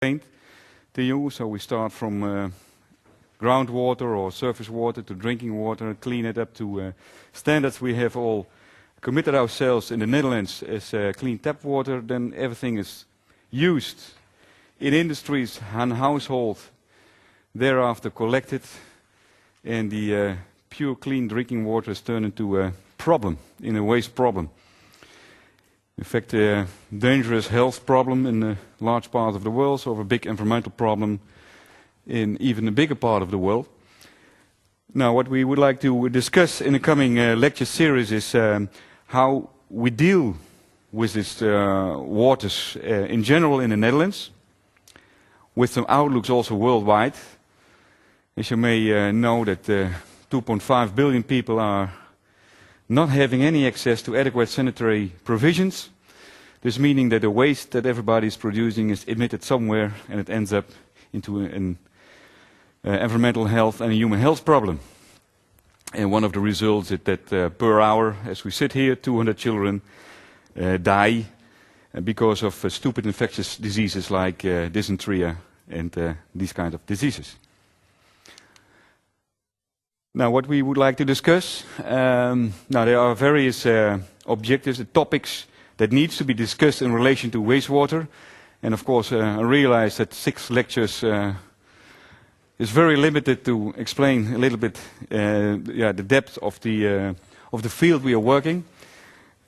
explained to you. So we start from groundwater or surface water to drinking water, clean it up to standards we have all committed ourselves in the Netherlands as clean tap water. Then everything is used in industries and household, thereafter collected, and the pure clean drinking water is turned into a problem, in a waste problem. In fact, a dangerous health problem in a large part of the world, so a big environmental problem in even a bigger part of the world. Now, what we would like to discuss in the coming lecture series is how we deal with these waters in general in the Netherlands, with some outlooks also worldwide. As you may know that 2.5 billion people are not having any access to adequate sanitary provisions. This meaning that the waste that everybody is producing is emitted somewhere and it ends up into an environmental health and a human health problem. And one of the results is that per hour, as we sit here, 200 children die because of stupid infectious diseases like dysentery and these kind of diseases. Now, what we would like to discuss, now there are various objectives, topics that needs to be discussed in relation to wastewater. And of course, I realize that 6 lectures is very limited to explain a little bit the depth of the field we are working.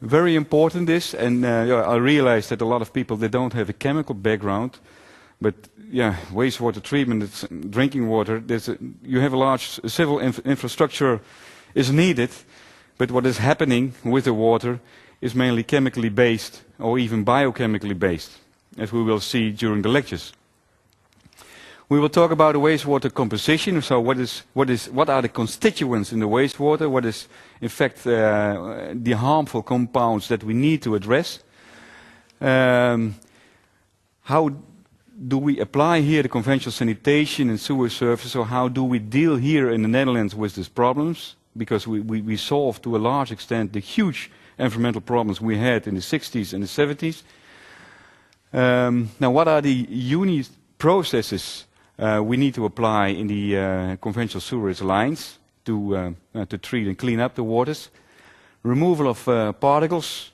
Very important this, and I realize that a lot of people, they don't have a chemical background. But yeah, wastewater treatment, it's drinking water. You have a large civil infrastructure is needed, but what is happening with the water is mainly chemically based or even biochemically based, as we will see during the lectures. We will talk about the wastewater composition. So what are the constituents in the wastewater? What is in fact the harmful compounds that we need to address? How do we apply here the conventional sanitation and sewer services, or how do we deal here in the Netherlands with these problems? Because we solved to a large extent the huge environmental problems we had in the 60s and the 70s. Now, what are the unique processes we need to apply in the conventional sewerage lines to treat and clean up the waters? Removal of particles.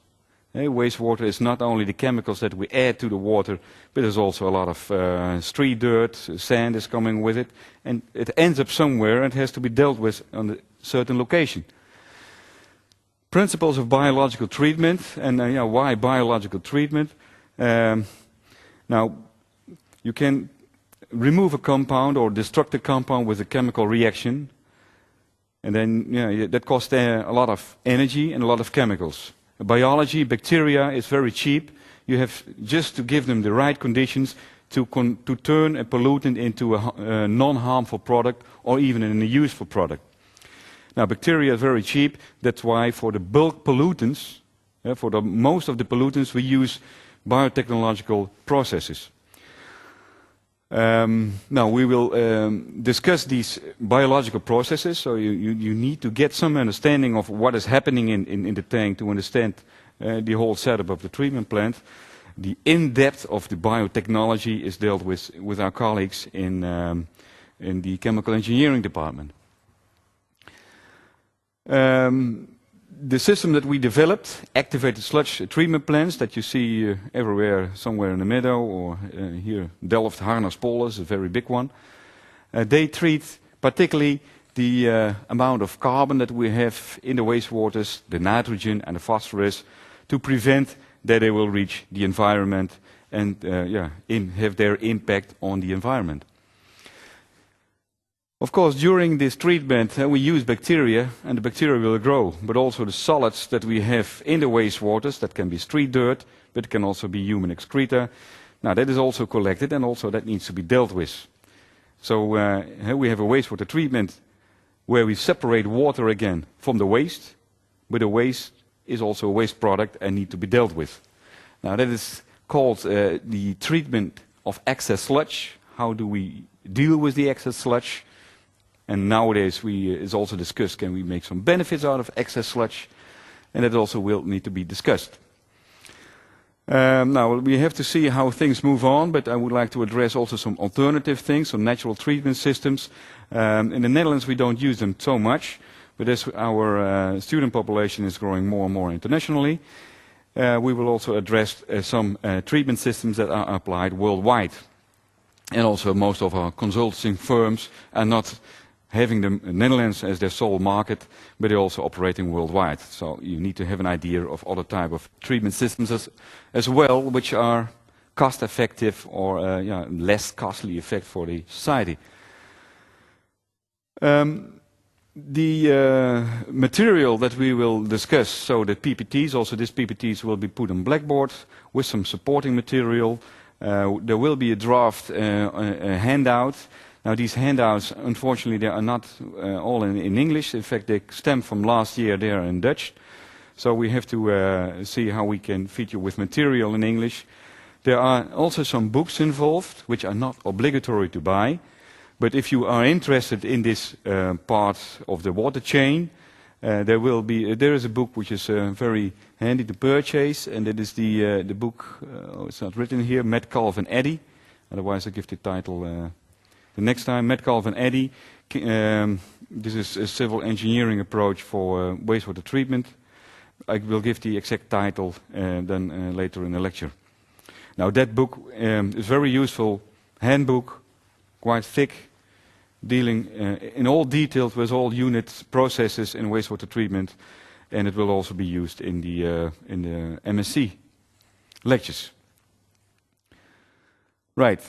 Wastewater is not only the chemicals that we add to the water, but there's also a lot of street dirt, sand is coming with it, and it ends up somewhere and has to be dealt with on a certain location. Principles of biological treatment, and why biological treatment? Now, you can remove a compound or destruct a compound with a chemical reaction, and then that costs a lot of energy and a lot of chemicals. Biology, bacteria is very cheap. You have just to give them the right conditions to turn a pollutant into a non-harmful product or even in a useful product. Now, bacteria is very cheap. That's why for the bulk pollutants, for most of the pollutants, we use biotechnological processes. Now, we will discuss these biological processes, so you need to get some understanding of what is happening in the tank to understand the whole setup of the treatment plant. The in-depth of the biotechnology is dealt with our colleagues in the chemical engineering department. The system that we developed, activated sludge treatment plants that you see everywhere, somewhere in the meadow, or here, Delft, Harnaspol is a very big one. They treat particularly the amount of carbon that we have in the wastewaters, the nitrogen and the phosphorus, to prevent that they will reach the environment and have their impact on the environment. Of course, during this treatment, we use bacteria, and the bacteria will grow, but also the solids that we have in the wastewaters, that can be street dirt, but it can also be human excreta. Now, that is also collected, and also that needs to be dealt with. So, we have a wastewater treatment where we separate water again from the waste, but the waste is also a waste product and need to be dealt with. Now, that is called the treatment of excess sludge. How do we deal with the excess sludge? And nowadays, it's also discussed, can we make some benefits out of excess sludge? And that also will need to be discussed. Now, we have to see how things move on, but I would like to address also some alternative things, some natural treatment systems. In the Netherlands, we don't use them so much, but as our student population is growing more and more internationally, we will also address some treatment systems that are applied worldwide. And also most of our consulting firms are not having the Netherlands as their sole market, but they're also operating worldwide. So you need to have an idea of other type of treatment systems as well, which are cost effective or less costly effect for the society. The material that we will discuss, so the PPTs, also these PPTs will be put on Blackboard with some supporting material. There will be a draft a handout. Now these handouts, unfortunately, they are not all in English. In fact, they stem from last year, they are in Dutch. So we have to see how we can feed you with material in English. There are also some books involved, which are not obligatory to buy. But if you are interested in this part of the water chain, there is a book which is very handy to purchase, and that is the book. It's not written here. Metcalfe and Eddy. Otherwise, I give the title the next time. Metcalfe and Eddy. This is a civil engineering approach for wastewater treatment. I will give the exact title then later in the lecture. Now that book is very useful handbook, quite thick, dealing in all details with all unit processes in wastewater treatment, and it will also be used in the MSc lectures. Right.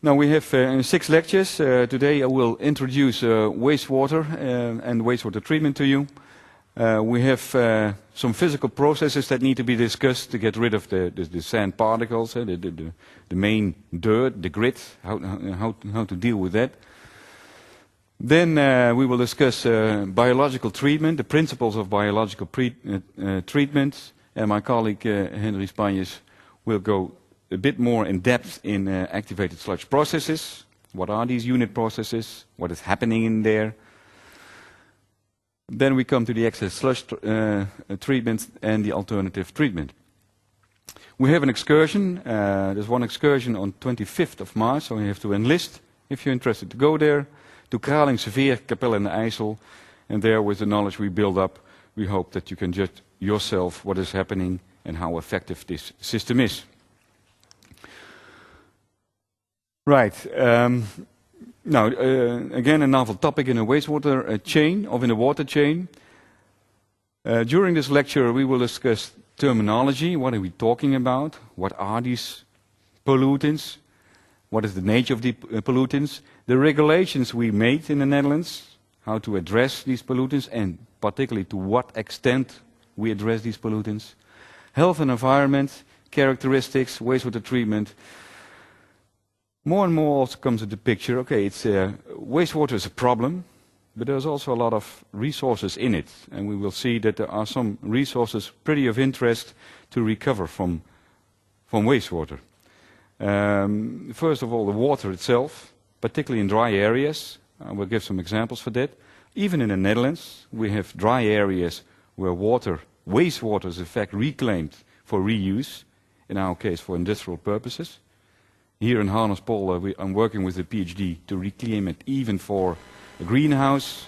Now we have 6 lectures. Today I will introduce wastewater and wastewater treatment to you. We have some physical processes that need to be discussed to get rid of the sand particles, the main dirt, the grit, how to deal with that. Then we will discuss biological treatment, the principles of biological treatment, and my colleague Henry Spanjes will go a bit more in depth in activated sludge processes. What are these unit processes? What is happening in there? Then we come to the excess sludge treatment and the alternative treatment. We have an excursion. There's one excursion on 25th of March, so you have to enlist if you're interested to go there, to Kralingse Veer, Capelle aan de IJssel, and there with the knowledge we build up, we hope that you can judge yourself what is happening and how effective this system is. Right. Now, again, a novel topic in a wastewater chain, or in a water chain. During this lecture, we will discuss terminology. What are we talking about? What are these pollutants? What is the nature of the pollutants? The regulations we made in the Netherlands, how to address these pollutants, and particularly to what extent we address these pollutants. Health and environment, characteristics, wastewater treatment. More and more also comes into the picture, okay, wastewater is a problem, but there's also a lot of resources in it. And we will see that there are some resources pretty of interest to recover from wastewater. First of all, the water itself, particularly in dry areas. I will give some examples for that. Even in the Netherlands, we have dry areas where wastewater is in fact reclaimed for reuse, in our case for industrial purposes. Here in Harnespol, I'm working with a PhD to reclaim it even for a greenhouse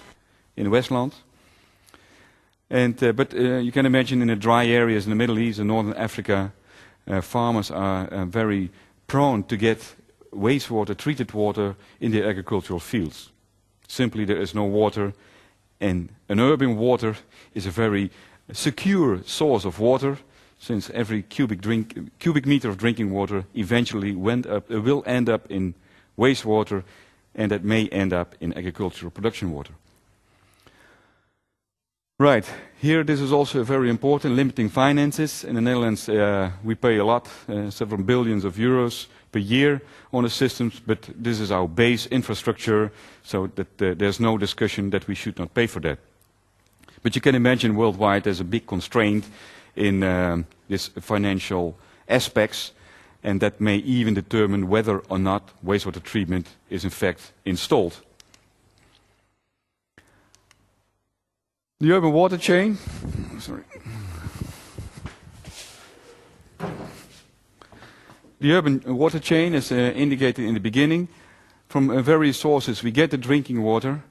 in Westland. But you can imagine in the dry areas in the Middle East and Northern Africa, farmers are very prone to get wastewater, treated water, in their agricultural fields. Simply there is no water, and an urban water is a very secure source of water, since every cubic meter of drinking water eventually will end up in wastewater, and that may end up in agricultural production water. Right, here this is also very important, limiting finances. In the Netherlands we pay a lot, several billions of euros per year on the systems, but this is our base infrastructure, so that there's no discussion that we should not pay for that. But you can imagine worldwide there's a big constraint in these financial aspects, and that may even determine whether or not wastewater treatment is in fact installed. The urban water chain, sorry. The urban water chain, as indicated in the beginning, from various sources we get the drinking water.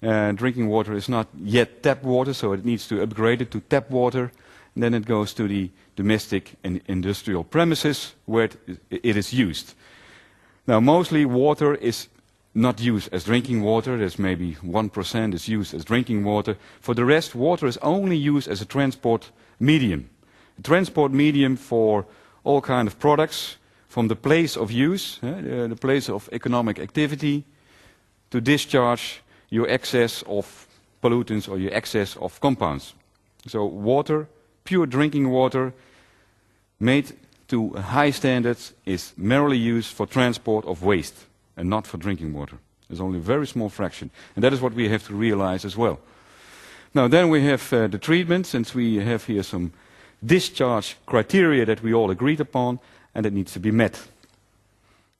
Drinking water is not yet tap water, so it needs to upgrade it to tap water. And then it goes to the domestic and industrial premises where it is used. Now, mostly water is not used as drinking water. There's maybe 1% is used as drinking water. For the rest, water is only used as a transport medium. A transport medium for all kinds of products, from the place of use, the place of economic activity, to discharge your excess of pollutants or your excess of compounds. So water, pure drinking water, made to high standards, is merely used for transport of waste and not for drinking water. There's only a very small fraction. And that is what we have to realize as well. Now then we have the treatment, since we have here some discharge criteria that we all agreed upon, and it needs to be met.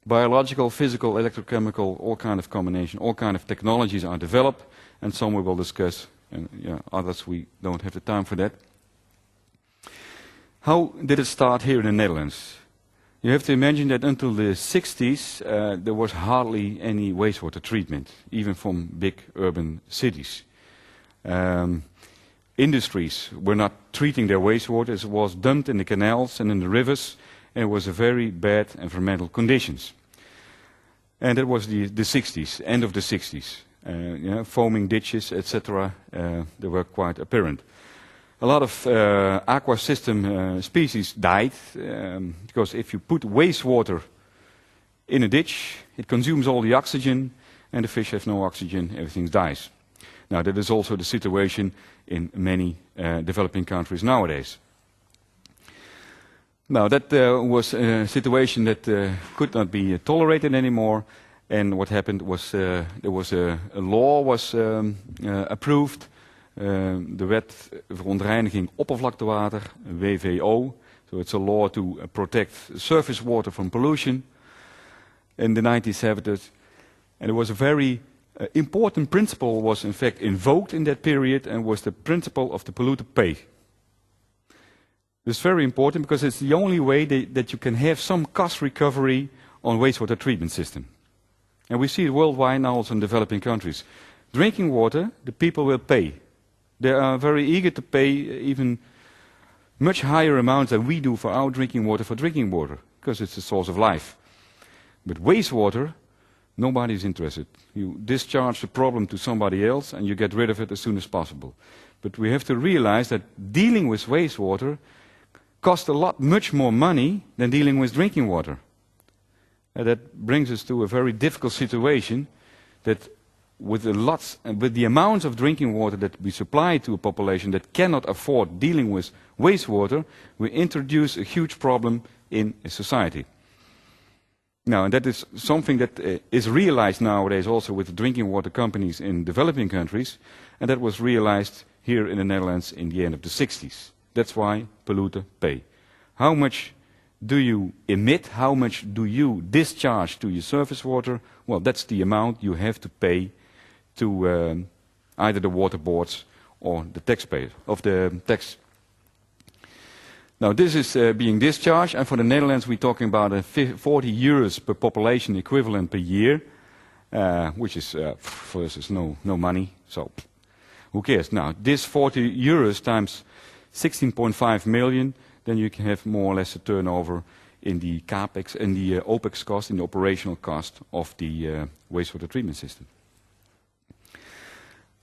Biological, physical, electrochemical, all kind of combination, all kind of technologies are developed, and some we will discuss, and others we don't have the time for that. How did it start here in the Netherlands? You have to imagine that until the 60s, there was hardly any wastewater treatment, even from big urban cities. Industries were not treating their wastewater. It was dumped in the canals and in the rivers, and it was a very bad environmental conditions. And it was the 60s, end of the 60s. Foaming ditches, etc., they were quite apparent. A lot of aqua system species died, because if you put wastewater in a ditch, it consumes all the oxygen, and the fish have no oxygen, everything dies. Now, that is also the situation in many developing countries nowadays. Now, that was a situation that could not be tolerated anymore. And what happened was there was a law was approved. De Wet Verontreiniging Oppervlaktewater, WVO. So it's a law to protect surface water from pollution in the 1970s. And it was a very important principle was in fact invoked in that period, and was the principle of the polluter pay. It's very important because it's the only way that you can have some cost recovery on wastewater treatment system. And we see it worldwide now also in developing countries. Drinking water, the people will pay. They are very eager to pay even much higher amounts than we do for our drinking water, because it's the source of life. But wastewater, nobody is interested. You discharge the problem to somebody else and you get rid of it as soon as possible. But we have to realize that dealing with wastewater costs a lot much more money than dealing with drinking water. And that brings us to a very difficult situation that with the amounts of drinking water that we supply to a population that cannot afford dealing with wastewater, we introduce a huge problem in a society. Now, and that is something that is realized nowadays also with the drinking water companies in developing countries, and that was realized here in the Netherlands in the end of the 60s. That's why polluter pay. How much do you emit? How much do you discharge to your surface water? Well, that's the amount you have to pay to either the water boards or the taxpayer of the tax. Now, this is being discharged, and for the Netherlands, we're talking about 40 euros per population equivalent per year, which is for us is no money. So, who cares? Now, this 40 euros times 16.5 million, then you can have more or less a turnover in the capex and the opex cost, in the operational cost of the wastewater treatment system.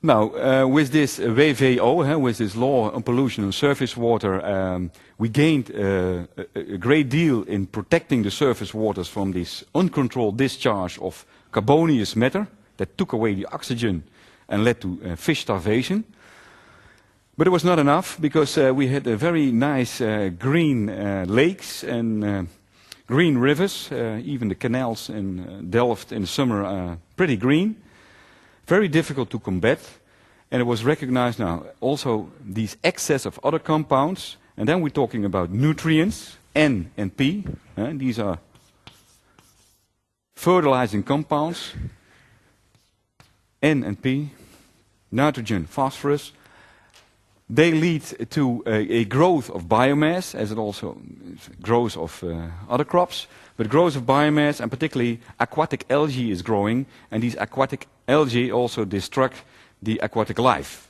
Now, with this WVO, with this law on pollution on surface water, we gained a great deal in protecting the surface waters from this uncontrolled discharge of carbonaceous matter that took away the oxygen and led to fish starvation. But it was not enough, because we had a very nice green lakes and green rivers. Even the canals in Delft in the summer are pretty green. Very difficult to combat. And it was recognized now also these excess of other compounds. And then we're talking about nutrients, N and P. These are fertilizing compounds, N and P, nitrogen, phosphorus. They lead to a growth of biomass, as it also growth of other crops, but growth of biomass, and particularly aquatic algae is growing, and these aquatic algae also destruct the aquatic life.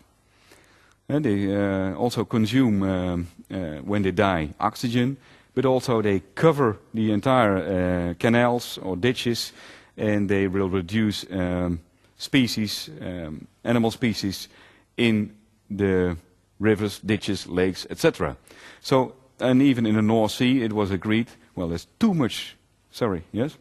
And they also consume, when they die, oxygen, but also they cover the entire canals or ditches, and they will reduce species, animal species in the rivers, ditches, lakes, etc. So, and even in the North Sea, it was agreed, well, there's too much, sorry, yes?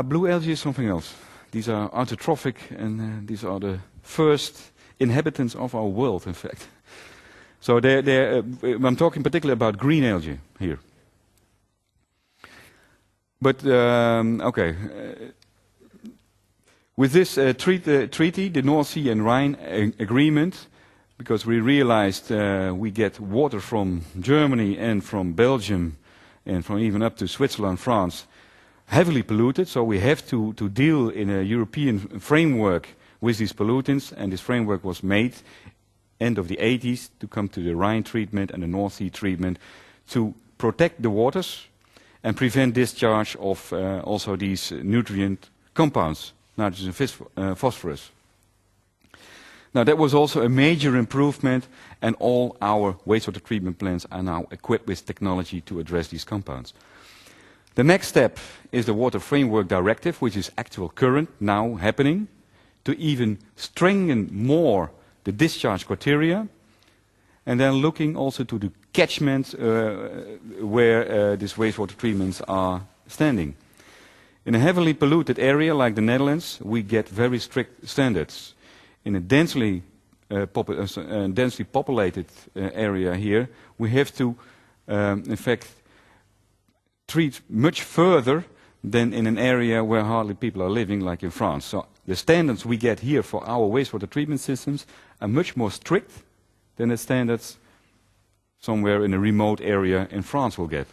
Blue algae is something else. These are autotrophic, and these are the first inhabitants of our world, in fact. So I'm talking particularly about green algae here. But, okay. With this treaty, the North Sea and Rhine agreement, because we realized we get water from Germany and from Belgium and from even up to Switzerland, France, heavily polluted, so we have to deal in a European framework with these pollutants, and this framework was made end of the 80s to come to the Rhine treatment and the North Sea treatment to protect the waters and prevent discharge of also these nutrient compounds, nitrogen and phosphorus. Now that was also a major improvement, and all our wastewater treatment plants are now equipped with technology to address these compounds. The next step is the Water Framework Directive, which is actual current now happening, to even strengthen more the discharge criteria, and then looking also to the catchments where these wastewater treatments are standing. In a heavily polluted area like the Netherlands, we get very strict standards. In a densely populated area here, we have to, in fact, treat much further than in an area where hardly people are living, like in France. So the standards we get here for our wastewater treatment systems are much more strict than the standards somewhere in a remote area in France will get.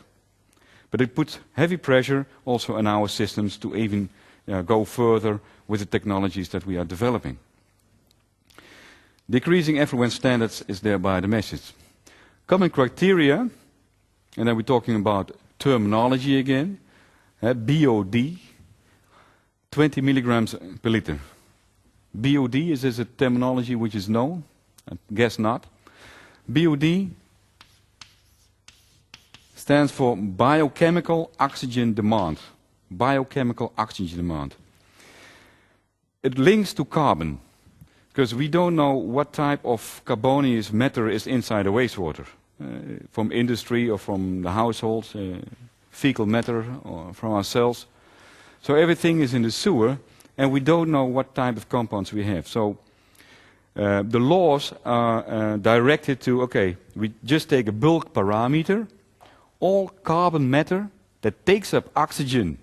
But it puts heavy pressure also on our systems to even go further with the technologies that we are developing. Decreasing effluent standards is thereby the message. Common criteria, and then we're talking about terminology again, BOD, 20 milligrams per liter. BOD, is this a terminology which is known? I guess not. BOD stands for biochemical oxygen demand. Biochemical oxygen demand. It links to carbon, because we don't know what type of carbonaceous matter is inside the wastewater. From industry or from the households, fecal matter or from our cells. So everything is in the sewer, and we don't know what type of compounds we have. So the laws are directed to, okay, we just take a bulk parameter, all carbon matter that takes up oxygen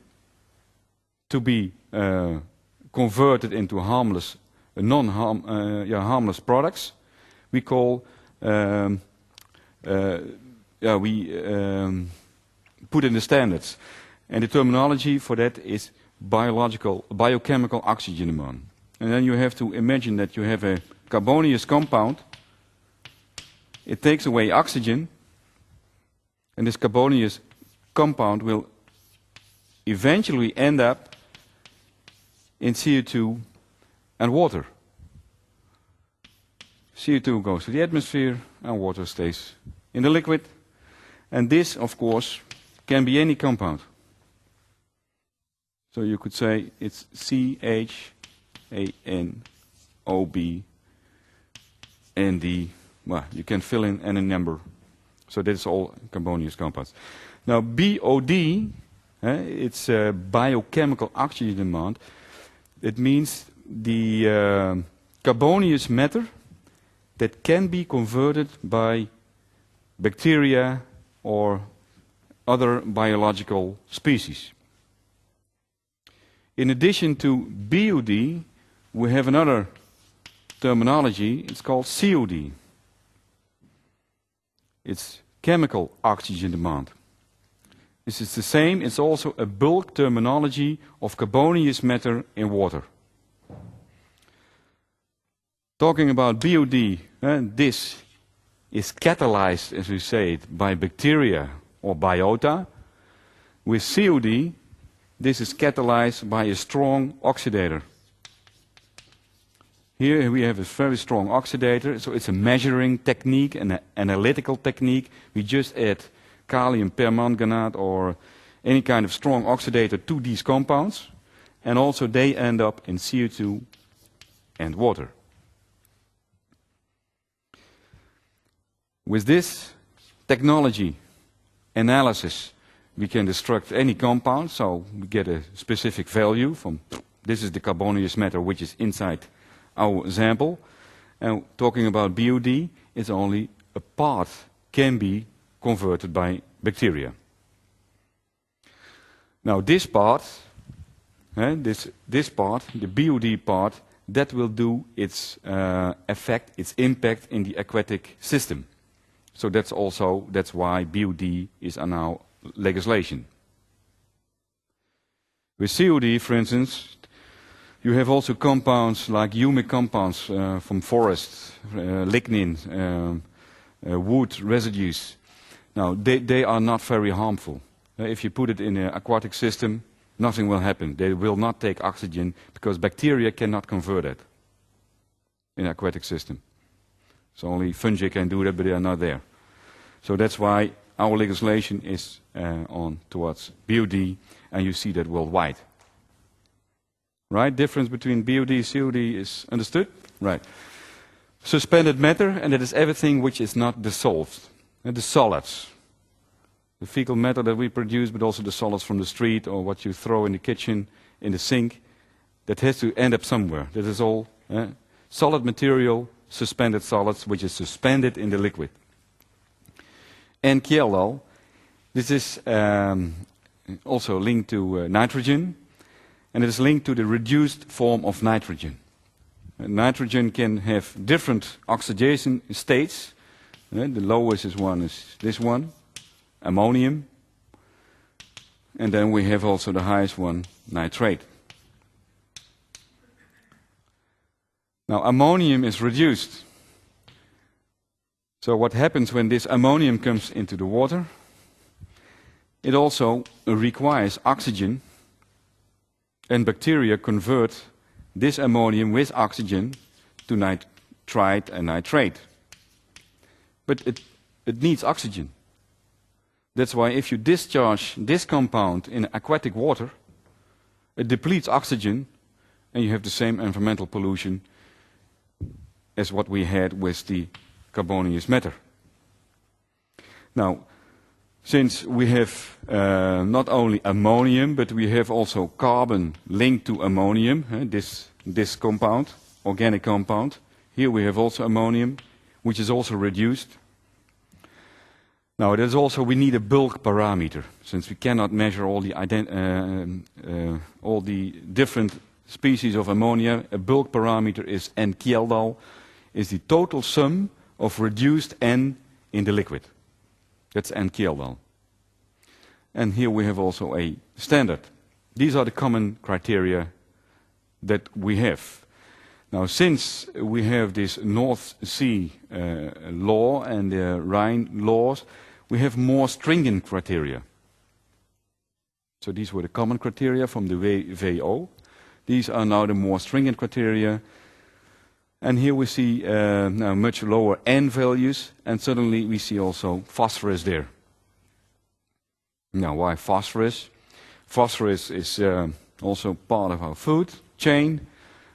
to be converted into harmless, harmless products, we call, put in the standards. And the terminology for that is biochemical oxygen demand. And then you have to imagine that you have a carbonaceous compound. It takes away oxygen, and this carbonaceous compound will eventually end up in CO2 and water. CO2 goes to the atmosphere and water stays in the liquid. And this, of course, can be any compound. So you could say it's CHANOBND. Well, you can fill in any number. So that's all carbonaceous compounds. Now BOD, it's biochemical oxygen demand. It means the carbonaceous matter that can be converted by bacteria or other biological species. In addition to BOD, we have another terminology. It's called COD. It's chemical oxygen demand. This is the same. It's also a bulk terminology of carbonaceous matter in water. Talking about BOD, this is catalyzed, as we say it, by bacteria or biota. With COD, this is catalyzed by a strong oxidator. Here we have a very strong oxidator, so it's a measuring technique, an analytical technique. We just add kalium permanganate or any kind of strong oxidator to these compounds, and also they end up in CO2 and water. With this technology analysis, we can destruct any compound, so we get a specific value from, this is the carbonaceous matter which is inside our sample. And talking about BOD, it's only a part can be converted by bacteria. Now this part, this part, the BOD part, that will do its effect, its impact in the aquatic system. So that's why BOD is now legislation. With COD, for instance, you have also compounds like humic compounds from forests, lignin, wood residues. Now, they are not very harmful. If you put it in an aquatic system, nothing will happen. They will not take oxygen because bacteria cannot convert it in an aquatic system. So only fungi can do that, but they are not there. So that's why our legislation is on towards BOD, and you see that worldwide. Right? Difference between BOD and COD is understood? Right. Suspended matter, and that is everything which is not dissolved. And the solids. The fecal matter that we produce, but also the solids from the street or what you throw in the kitchen, in the sink, that has to end up somewhere. That is all solid material, suspended solids, which is suspended in the liquid. And KLL, this is also linked to nitrogen, and it is linked to the reduced form of nitrogen. Nitrogen can have different oxidation states. The lowest one is this one, ammonium. And then we have also the highest one, nitrate. Now ammonium is reduced. So what happens when this ammonium comes into the water? It also requires oxygen, and bacteria convert this ammonium with oxygen to nitrite and nitrate. But it needs oxygen. That's why if you discharge this compound in aquatic water, it depletes oxygen, and you have the same environmental pollution as what we had with the carbonaceous matter. Now, since we have not only ammonium, but we have also carbon linked to ammonium, this compound, organic compound. Here we have also ammonium, which is also reduced. Now, there's also, we need a bulk parameter, since we cannot measure all the different species of ammonia. A bulk parameter is N-KLDAL, is the total sum of reduced N in the liquid. That's N-KLDAL. And here we have also a standard. These are the common criteria that we have. Now, since we have this North Sea law and the Rhine laws, we have more stringent criteria. So these were the common criteria from the WVO. These are now the more stringent criteria. And here we see now much lower N values, and suddenly we see also phosphorus there. Now, why phosphorus? Phosphorus is also part of our food chain,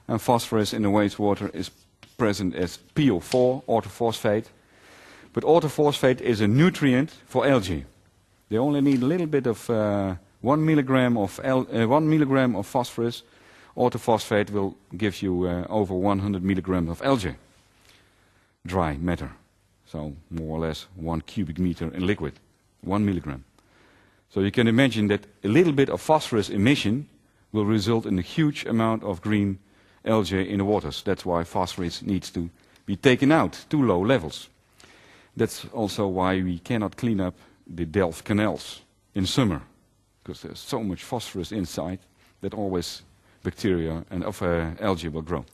and phosphorus in the wastewater is present as PO4, orthophosphate. But orthophosphate is a nutrient for algae. They only need a little bit of 1 milligram of phosphorus. Orthophosphate will give you over 100 milligrams of algae, dry matter. So more or less 1 cubic meter in liquid, 1 milligram. So you can imagine that a little bit of phosphorus emission will result in a huge amount of green algae in the waters. That's why phosphorus needs to be taken out to low levels. That's also why we cannot clean up the Delft canals in summer, because there's so much phosphorus inside that always bacteria and algae will grow.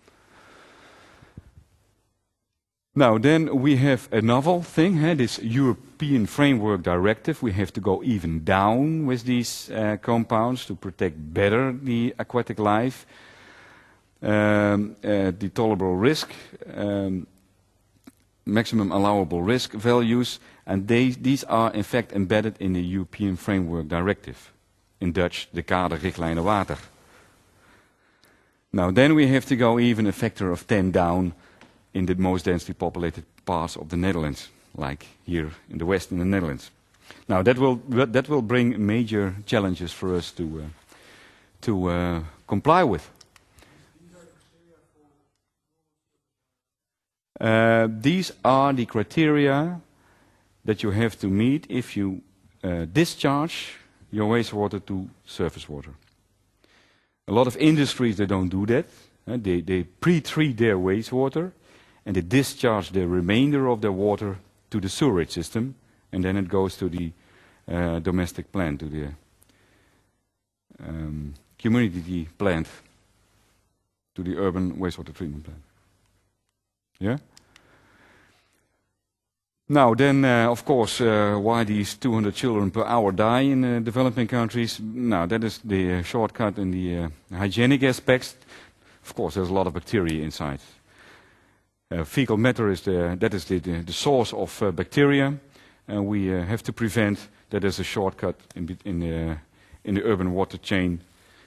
Now then we have a novel thing, this European Framework Directive. We have to go even down with these compounds to protect better the aquatic life, the tolerable risk, maximum allowable risk values, and these are in fact embedded in the European Framework Directive. In Dutch, de kaderrichtlijnen water. Now then we have to go even a factor of 10 down in the most densely populated parts of the Netherlands, like here in the west in the Netherlands. Now that will bring major challenges for us to comply with. These are the criteria that you have to meet if you discharge your wastewater to surface water. A lot of industries, they don't do that. They pre-treat their wastewater and they discharge the remainder of their water to the sewerage system, and then it goes to the domestic plant, to the community plant, to the urban wastewater treatment plant. Yeah? Now then, of course, why these 200 children per hour die in developing countries? Now that is the shortcut in the hygienic aspects. Of course, there's a lot of bacteria inside. Fecal matter is the source of bacteria, and we have to prevent that there's a shortcut in the urban water chain,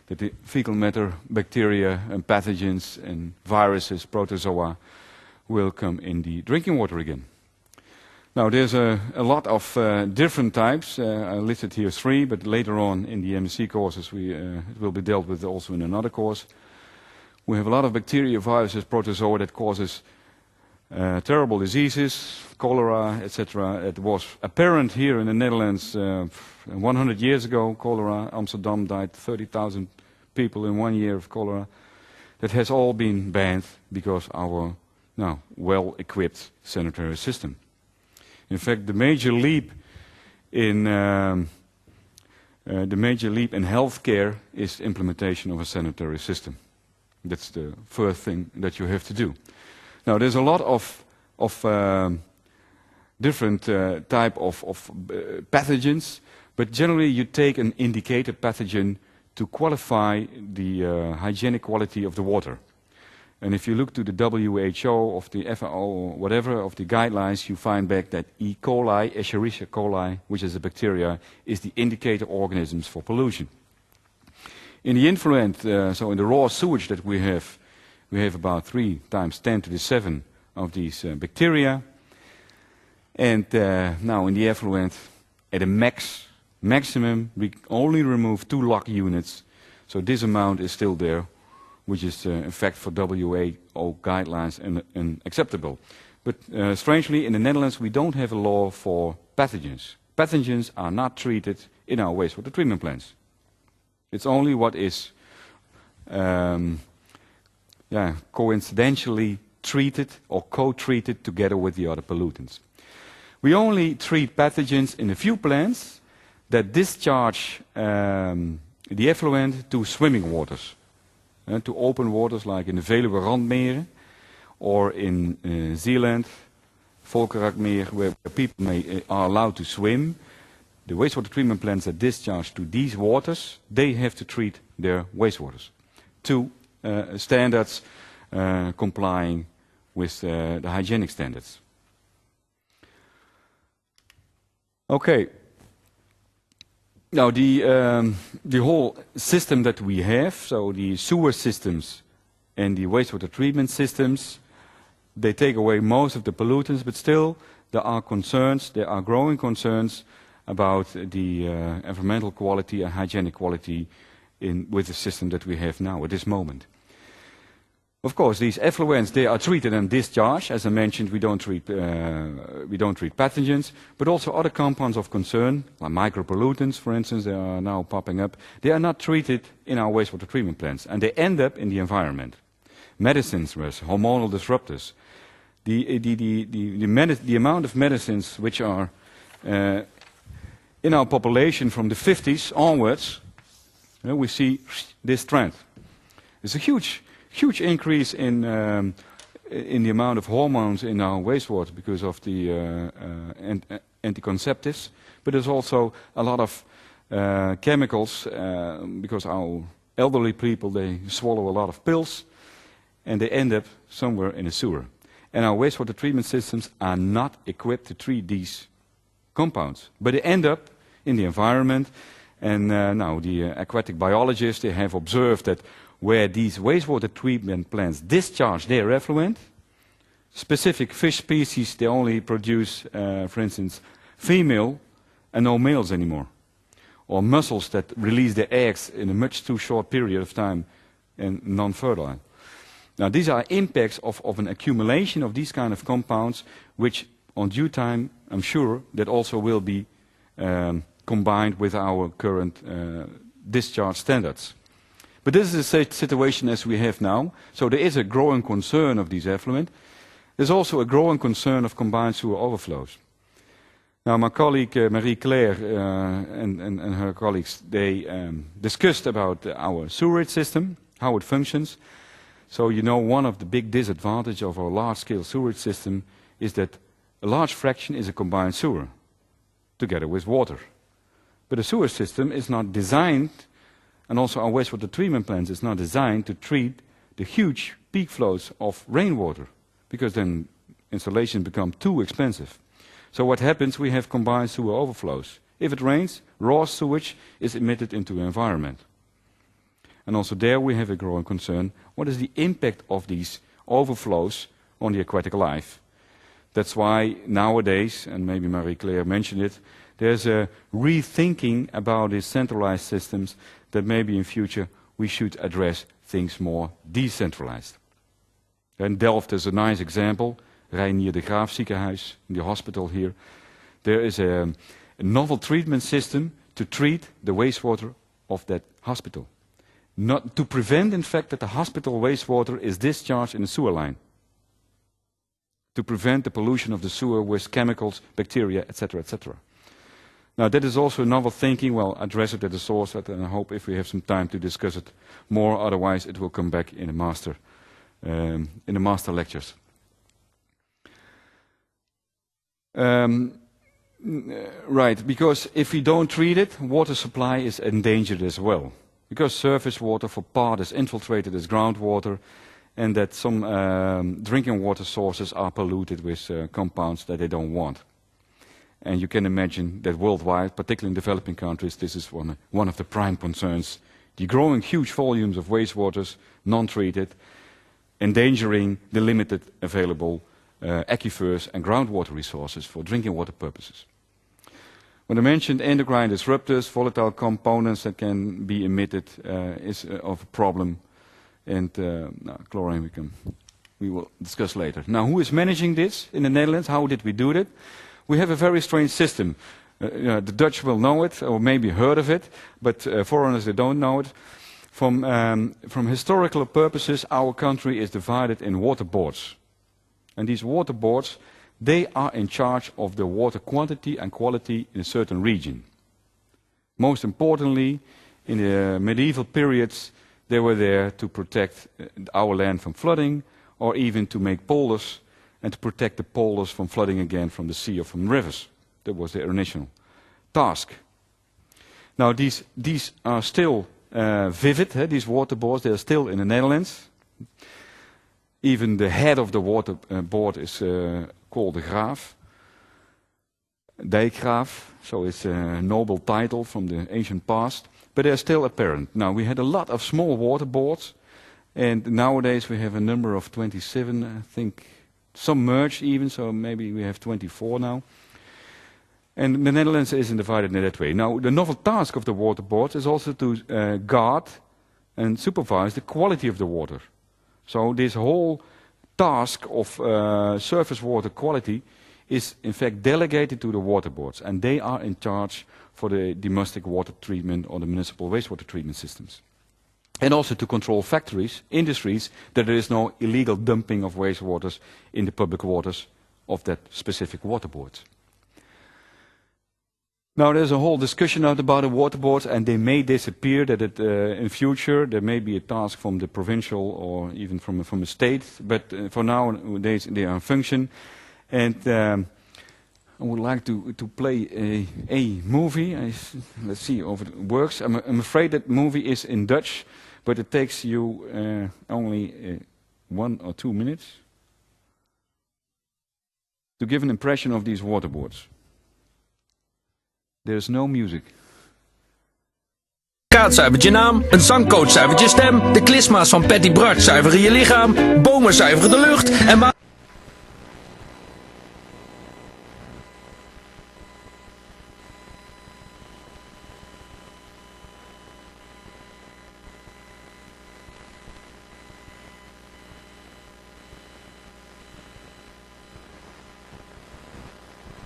that the fecal matter, bacteria and pathogens and viruses, protozoa, will come in the drinking water again. Now there's a lot of different types. I listed here 3, but later on in the MSc courses it will be dealt with also in another course. We have a lot of bacteria, viruses, protozoa that causes terrible diseases, cholera, etc. It was apparent here in the Netherlands 100 years ago, cholera. Amsterdam died 30,000 people in 1 year of cholera. That has all been banned because our now well-equipped sanitary system. In fact, the major leap in healthcare is the implementation of a sanitary system. That's the first thing that you have to do. Now, there's a lot of different type of pathogens, but generally you take an indicator pathogen to qualify the hygienic quality of the water. And if you look to the WHO, of the FAO, or whatever, of the guidelines, you find back that E. coli, Escherichia coli, which is a bacteria, is the indicator organisms for pollution. In the influent, so in the raw sewage that we have about 3 times 10 to the 7 of these bacteria. And now in the effluent, at a maximum, we only remove 2 log units. So this amount is still there, which is in fact for WHO guidelines unacceptable. But strangely, in the Netherlands, we don't have a law for pathogens. Pathogens are not treated in our wastewater treatment plants. It's only what is coincidentally treated or co-treated together with the other pollutants. We only treat pathogens in a few plants that discharge the effluent to swimming waters. To open waters like in the Veluwe randmeren or in Zeeland, Volkerakmeer, where people are allowed to swim. The wastewater treatment plants that discharge to these waters, they have to treat their wastewaters to standards complying with the hygienic standards. Okay. Now the whole system that we have, so the sewer systems and the wastewater treatment systems, they take away most of the pollutants, but still there are concerns, there are growing concerns about the environmental quality and hygienic quality with the system that we have now at this moment. Of course, these effluents, they are treated and discharged. As I mentioned, we don't treat pathogens, but also other compounds of concern, like micropollutants, for instance, they are now popping up. They are not treated in our wastewater treatment plants, and they end up in the environment. Medicines, hormonal disruptors. The amount of medicines which are in our population from the 50s onwards, we see this trend. It's a huge increase in in the amount of hormones in our wastewater because of the anticonceptives, but there's also a lot of chemicals because our elderly people, they swallow a lot of pills and they end up somewhere in a sewer. And our wastewater treatment systems are not equipped to treat these compounds, but they end up in the environment. And now the aquatic biologists, they have observed that where these wastewater treatment plants discharge their effluent, specific fish species, they only produce, for instance, female and no males anymore. Or mussels that release their eggs in a much too short period of time and non-fertile. Now these are impacts of an accumulation of these kind of compounds, which on due time, I'm sure, that also will be combined with our current discharge standards. But this is the situation as we have now. So there is a growing concern of these effluent. There's also a growing concern of combined sewer overflows. Now my colleague Marie-Claire and her colleagues, they discussed about our sewerage system, how it functions. So you know one of the big disadvantages of our large-scale sewerage system is that a large fraction is a combined sewer, together with water. But a sewer system is not designed, and also our wastewater treatment plants is not designed to treat the huge peak flows of rainwater, because then installations become too expensive. So what happens, we have combined sewer overflows. If it rains, raw sewage is emitted into the environment. And also there we have a growing concern. What is the impact of these overflows on the aquatic life? That's why nowadays, and maybe Marie-Claire mentioned it, there's a rethinking about these centralized systems that maybe in future we should address things more decentralized. In Delft is a nice example, Reinier de Graaf ziekenhuis, in the hospital here. There is a novel treatment system to treat the wastewater of that hospital. Not to prevent, in fact, that the hospital wastewater is discharged in the sewer line. To prevent the pollution of the sewer with chemicals, bacteria, etc., etc. Now that is also novel thinking. Well, address it at the source, and I hope if we have some time to discuss it more. Otherwise, it will come back in the master lectures. Right, because if we don't treat it, water supply is endangered as well. Because surface water for part is infiltrated as groundwater, and that some drinking water sources are polluted with compounds that they don't want. And you can imagine that worldwide, particularly in developing countries, this is one of the prime concerns. The growing huge volumes of wastewaters, non-treated, endangering the limited available aquifers and groundwater resources for drinking water purposes. When I mentioned endocrine disruptors, volatile components that can be emitted is of a problem. And chlorine we will discuss later. Now, who is managing this in the Netherlands? How did we do it? We have a very strange system. The Dutch will know it, or maybe heard of it, but foreigners, they don't know it. From historical purposes, our country is divided in water boards. And these water boards, they are in charge of the water quantity and quality in a certain region. Most importantly, in the medieval periods, they were there to protect our land from flooding, or even to make polders, and to protect the polders from flooding again from the sea or from rivers. That was their initial task. Now these are still vivid, these water boards, they are still in the Netherlands. Even the head of the water board is called de Graaf. Dijkgraaf, so it's a noble title from the ancient past. But they're still apparent. Now, we had a lot of small water boards, and nowadays we have a number of 27, I think, some merged even, so maybe we have 24 now. And the Netherlands isn't divided in that way. Now, the novel task of the water boards is also to guard and supervise the quality of the water. So this whole task of surface water quality is in fact delegated to the water boards, and they are in charge for the domestic water treatment or the municipal wastewater treatment systems. And also to control factories, industries, that there is no illegal dumping of wastewaters in the public waters of that specific water board. Now there's a whole discussion out about the water boards, and they may disappear. That in future there may be a task from the provincial or even from a state. But for nowadays they are in function. And I would like to play a movie. Let's see if it works. I'm afraid that movie is in Dutch, but it takes you only 1 or 2 minutes to give an impression of these water boards. There's no music. Kaart zuivert je naam, een zangcoach zuivert je stem, de klisma's van Patty Bart zuiveren je lichaam, bomen zuiveren de lucht en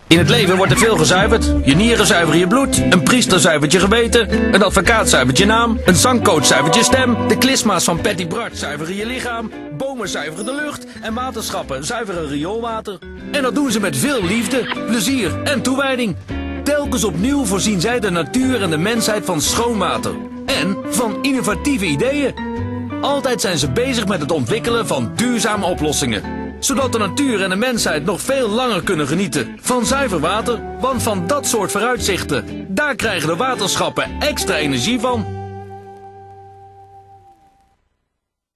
in het leven wordt er veel gezuiverd. Je nieren zuiveren je bloed, een priester zuivert je geweten, een advocaat zuivert je naam, een zangcoach zuivert je stem, de klisma's van Patty Bart zuiveren je lichaam, bomen zuiveren de lucht en waterschappen zuiveren rioolwater. En dat doen ze met veel liefde, plezier en toewijding. Telkens opnieuw voorzien zij de natuur en de mensheid van schoon water en van innovatieve ideeën. Altijd zijn ze bezig met het ontwikkelen van duurzame oplossingen, zodat de natuur en de mensheid nog veel langer kunnen genieten van zuiver water. Want van dat soort vooruitzichten, daar krijgen de waterschappen extra energie van.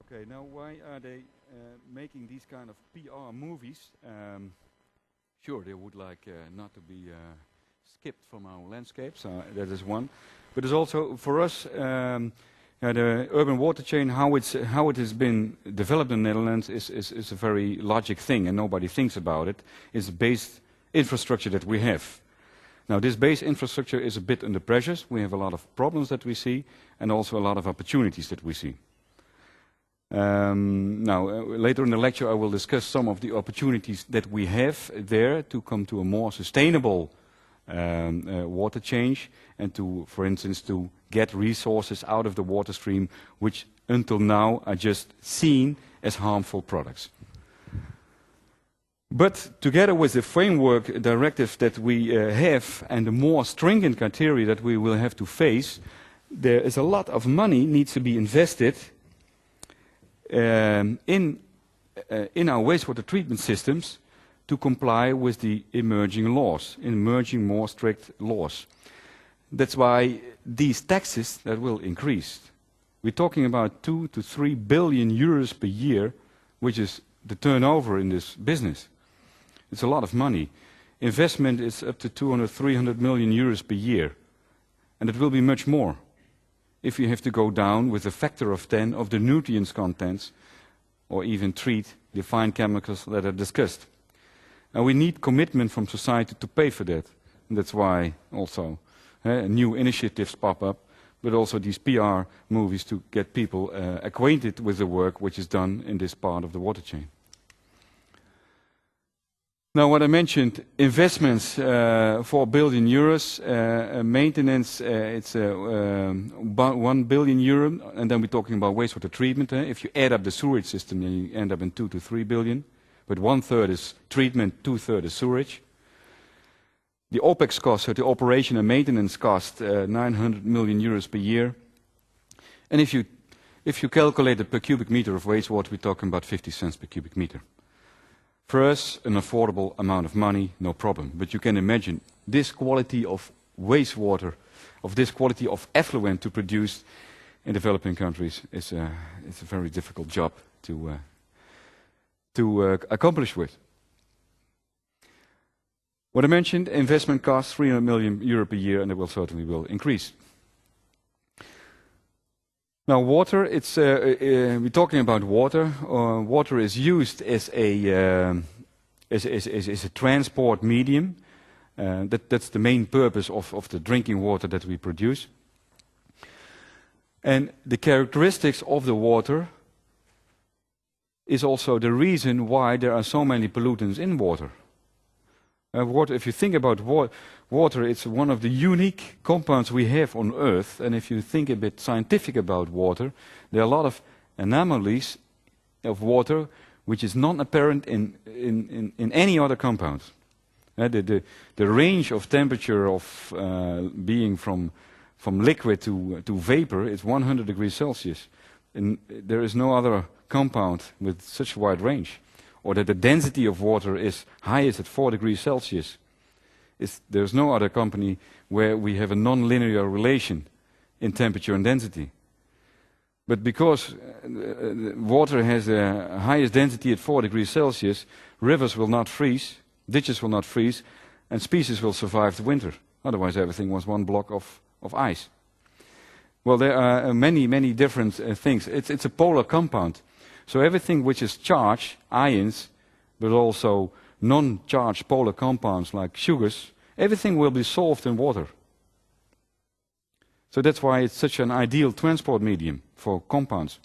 Okay, now why are they making these kind of PR movies? Sure, they would like not to be skipped from our landscapes, that is one. But there's also, for us, the urban water chain, how it has been developed in the Netherlands is a very logic thing, and nobody thinks about it. It's the base infrastructure that we have. Now this base infrastructure is a bit under pressures. We have a lot of problems that we see, and also a lot of opportunities that we see. Later in the lecture I will discuss some of the opportunities that we have there to come to a more sustainable water change, and to, for instance, to get resources out of the water stream which until now are just seen as harmful products. But together with the framework directive that we have and the more stringent criteria that we will have to face, there is a lot of money needs to be invested in our wastewater treatment systems to comply with the emerging laws, emerging more strict laws. That's why these taxes that will increase. We're talking about 2 to 3 billion euros per year, which is the turnover in this business. It's a lot of money. Investment is up to 200, 300 million euros per year. And it will be much more if you have to go down with a factor of 10 of the nutrients contents, or even treat the fine chemicals that are discussed. And we need commitment from society to pay for that. And that's why also new initiatives pop up, but also these PR movies to get people acquainted with the work which is done in this part of the water chain. Now what I mentioned, investments, 4 billion euros, maintenance, it's about 1 billion euro, and then we're talking about wastewater treatment. If you add up the sewage system, you end up in 2 to 3 billion. But 1/3 is treatment, 2/3 is sewage. The OPEX cost, so the operation and maintenance cost, 900 million euros per year. And if you calculate it per cubic meter of wastewater, we're talking about 50 cents per cubic meter. For us, an affordable amount of money, no problem. But you can imagine this quality of wastewater, of this quality of effluent to produce in developing countries is it's a very difficult job to accomplish with. What I mentioned, investment costs 300 million euro per year, and it will certainly increase. Now water, we're talking about water. Water is used as a transport medium. That's the main purpose of the drinking water that we produce. And the characteristics of the water is also the reason why there are so many pollutants in water. Water, if you think about water, it's one of the unique compounds we have on Earth. And if you think a bit scientific about water, there are a lot of anomalies of water which is non-apparent in any other compound. The range of temperature of being from liquid to vapor is 100 degrees Celsius. And there is no other compound with such a wide range. Or that the density of water is highest at 4 degrees Celsius. There's no other company where we have a non-linear relation in temperature and density. But because water has the highest density at 4 degrees Celsius, rivers will not freeze, ditches will not freeze, and species will survive the winter. Otherwise everything was one block of ice. Well, there are many different things. It's a polar compound. So everything which is charged, ions, but also non-charged polar compounds like sugars, everything will be dissolved in water. So that's why it's such an ideal transport medium for compounds.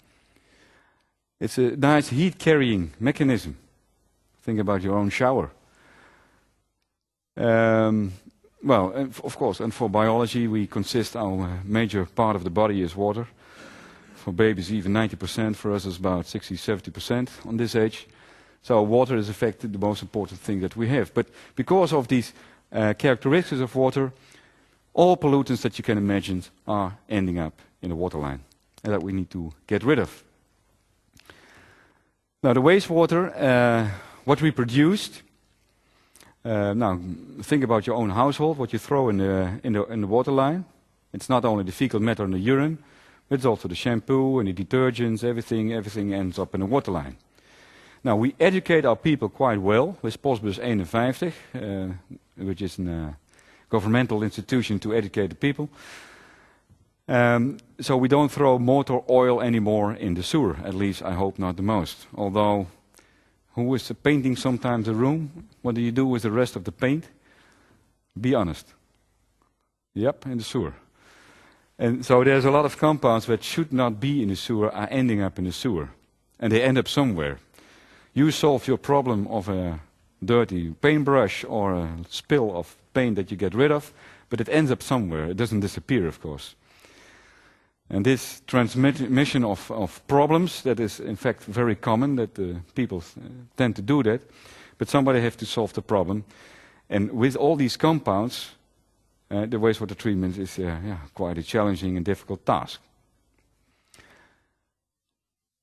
It's a nice heat-carrying mechanism. Think about your own shower. Well, of course, and for biology, we consist, our major part of the body is water. For babies, even 90%. For us, it's about 60-70% on this age. So water is, in fact, the most important thing that we have. But because of these characteristics of water, all pollutants that you can imagine are ending up in the water line, and that we need to get rid of. Now, the wastewater, what we produced. Now, think about your own household, what you throw in the water line. It's not only the fecal matter and the urine, but it's also the shampoo and the detergents, everything ends up in the water line. Now, we educate our people quite well with Postbus 51, which is a governmental institution to educate the people. So we don't throw motor oil anymore in the sewer, at least I hope not the most. Although, who is painting sometimes a room? What do you do with the rest of the paint? Be honest. Yep, in the sewer. And so there's a lot of compounds that should not be in the sewer are ending up in the sewer. And they end up somewhere. You solve your problem of a dirty paintbrush or a spill of paint that you get rid of, but it ends up somewhere. It doesn't disappear, of course. And this transmission of problems, that is in fact very common, that people tend to do that, but somebody has to solve the problem. And with all these compounds, the wastewater treatment is quite a challenging and difficult task.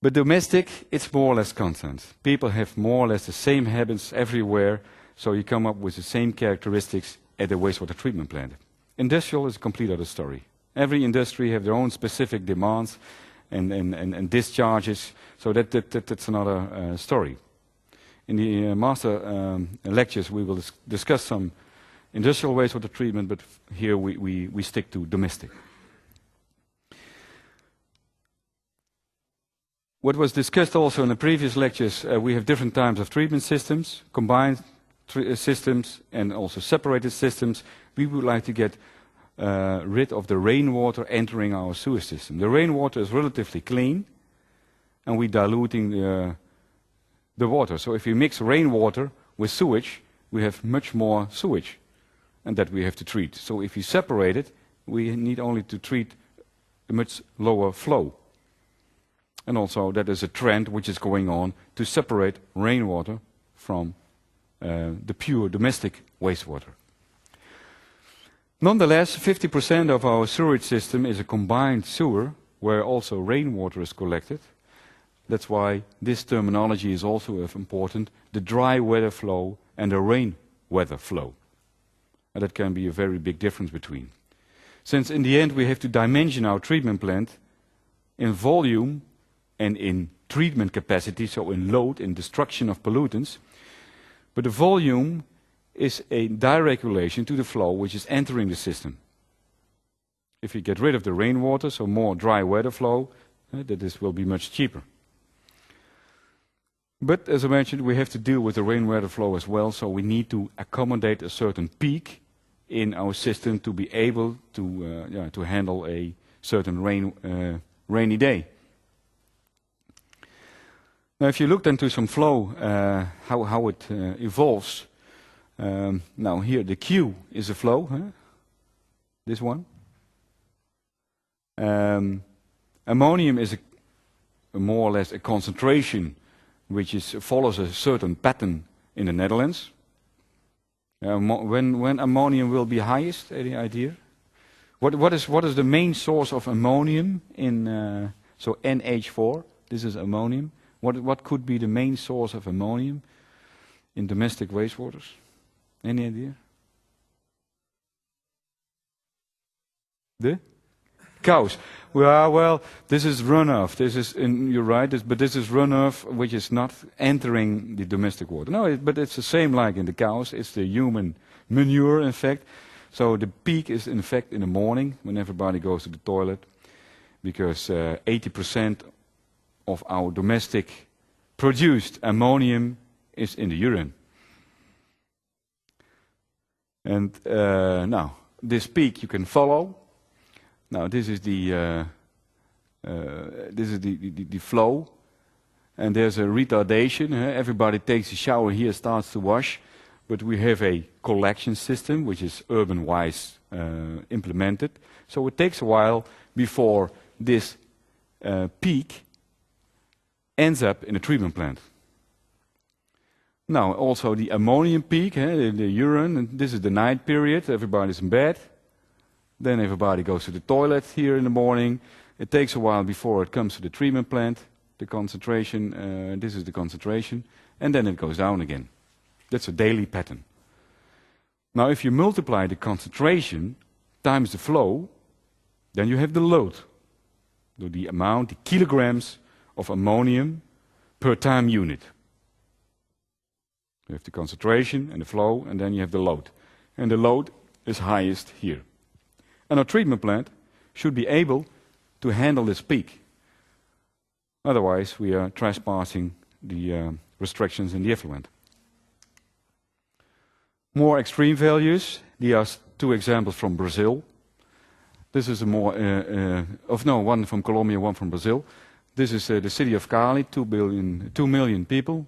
But domestic, it's more or less constant. People have more or less the same habits everywhere, so you come up with the same characteristics at the wastewater treatment plant. Industrial is a complete other story. Every industry have their own specific demands and discharges, so that's another story. In the master lectures we will discuss some industrial wastewater treatment, but here we stick to domestic. What was discussed also in the previous lectures, we have different types of treatment systems, combined systems and also separated systems. We would like to get rid of the rainwater entering our sewer system. The rainwater is relatively clean, and we're diluting the water. So if we mix rainwater with sewage, we have much more sewage, and that we have to treat. So if we separate it, we need only to treat a much lower flow. And also that is a trend which is going on to separate rainwater from the pure domestic wastewater. Nonetheless, 50% of our sewage system is a combined sewer where also rainwater is collected. That's why this terminology is also important, the dry weather flow and the rain weather flow. And that can be a very big difference between. Since in the end we have to dimension our treatment plant in volume and in treatment capacity, so in load, in destruction of pollutants, but the volume is a direct relation to the flow which is entering the system. If you get rid of the rainwater, so more dry weather flow, that this will be much cheaper. But as I mentioned, we have to deal with the rainwater flow as well, so we need to accommodate a certain peak in our system to be able to handle a certain rainy day. Now, if you look into some flow, how it evolves. Now here the Q is a flow, this one. Ammonium is more or less a concentration which follows a certain pattern in the Netherlands. When ammonium will be highest, any idea? What is the main source of ammonium in so NH4? This is ammonium. What could be the main source of ammonium in domestic wastewaters? Any idea? The cows. Well, this is runoff. You're right, but this is runoff which is not entering the domestic water. No, but it's the same like in the cows. It's the human manure, in fact. So the peak is in fact in the morning when everybody goes to the toilet, because 80% of our domestic produced ammonium is in the urine. And now this peak you can follow. Now this is the flow, and there's a retardation. Everybody takes a shower here, starts to wash, but we have a collection system which is urban-wise implemented. So it takes a while before this peak ends up in a treatment plant. Now also the ammonium peak, the urine, and this is the night period, everybody's in bed. Then everybody goes to the toilet here in the morning. It takes a while before it comes to the treatment plant. The concentration, this is the concentration, and then it goes down again. That's a daily pattern. Now if you multiply the concentration times the flow, then you have the load. The amount, the kilograms of ammonium per time unit. You have the concentration and the flow, and then you have the load. And the load is highest here. And our treatment plant should be able to handle this peak. Otherwise, we are trespassing the restrictions in the effluent. More extreme values. There are two examples from Brazil. This is a more, one from Colombia, one from Brazil. This is the city of Cali, 2 million people.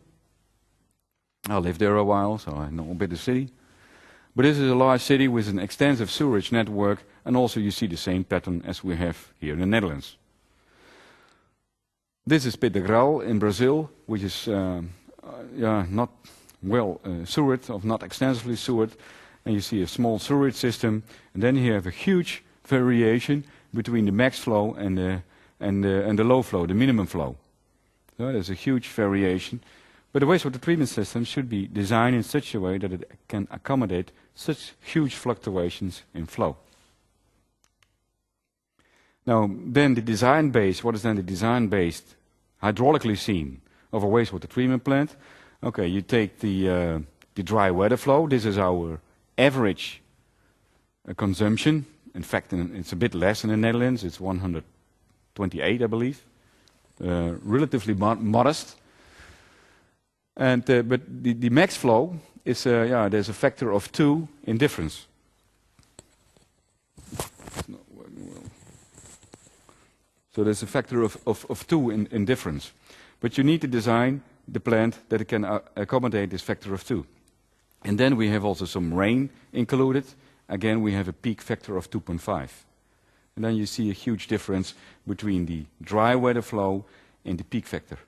I lived there a while, so I know a bit of the city. But this is a large city with an extensive sewerage network, and also you see the same pattern as we have here in the Netherlands. This is Pedregal in Brazil, which is not well sewered, or not extensively sewered, and you see a small sewerage system, and then you have a huge variation between the max flow and the low flow, the minimum flow. So there's a huge variation. But the wastewater treatment system should be designed in such a way that it can accommodate such huge fluctuations in flow. Now, then the design base, what is then the design-based hydraulically scene of a wastewater treatment plant? Okay, you take the dry weather flow. This is our average consumption. In fact, it's a bit less in the Netherlands. It's 128, I believe. Relatively modest. And but the max flow is there's a factor of 2 in difference. So there's a factor of 2 in difference. But you need to design the plant that it can accommodate this factor of 2. And then we have also some rain included. Again, we have a peak factor of 2.5. And then you see a huge difference between the dry weather flow and the peak factor.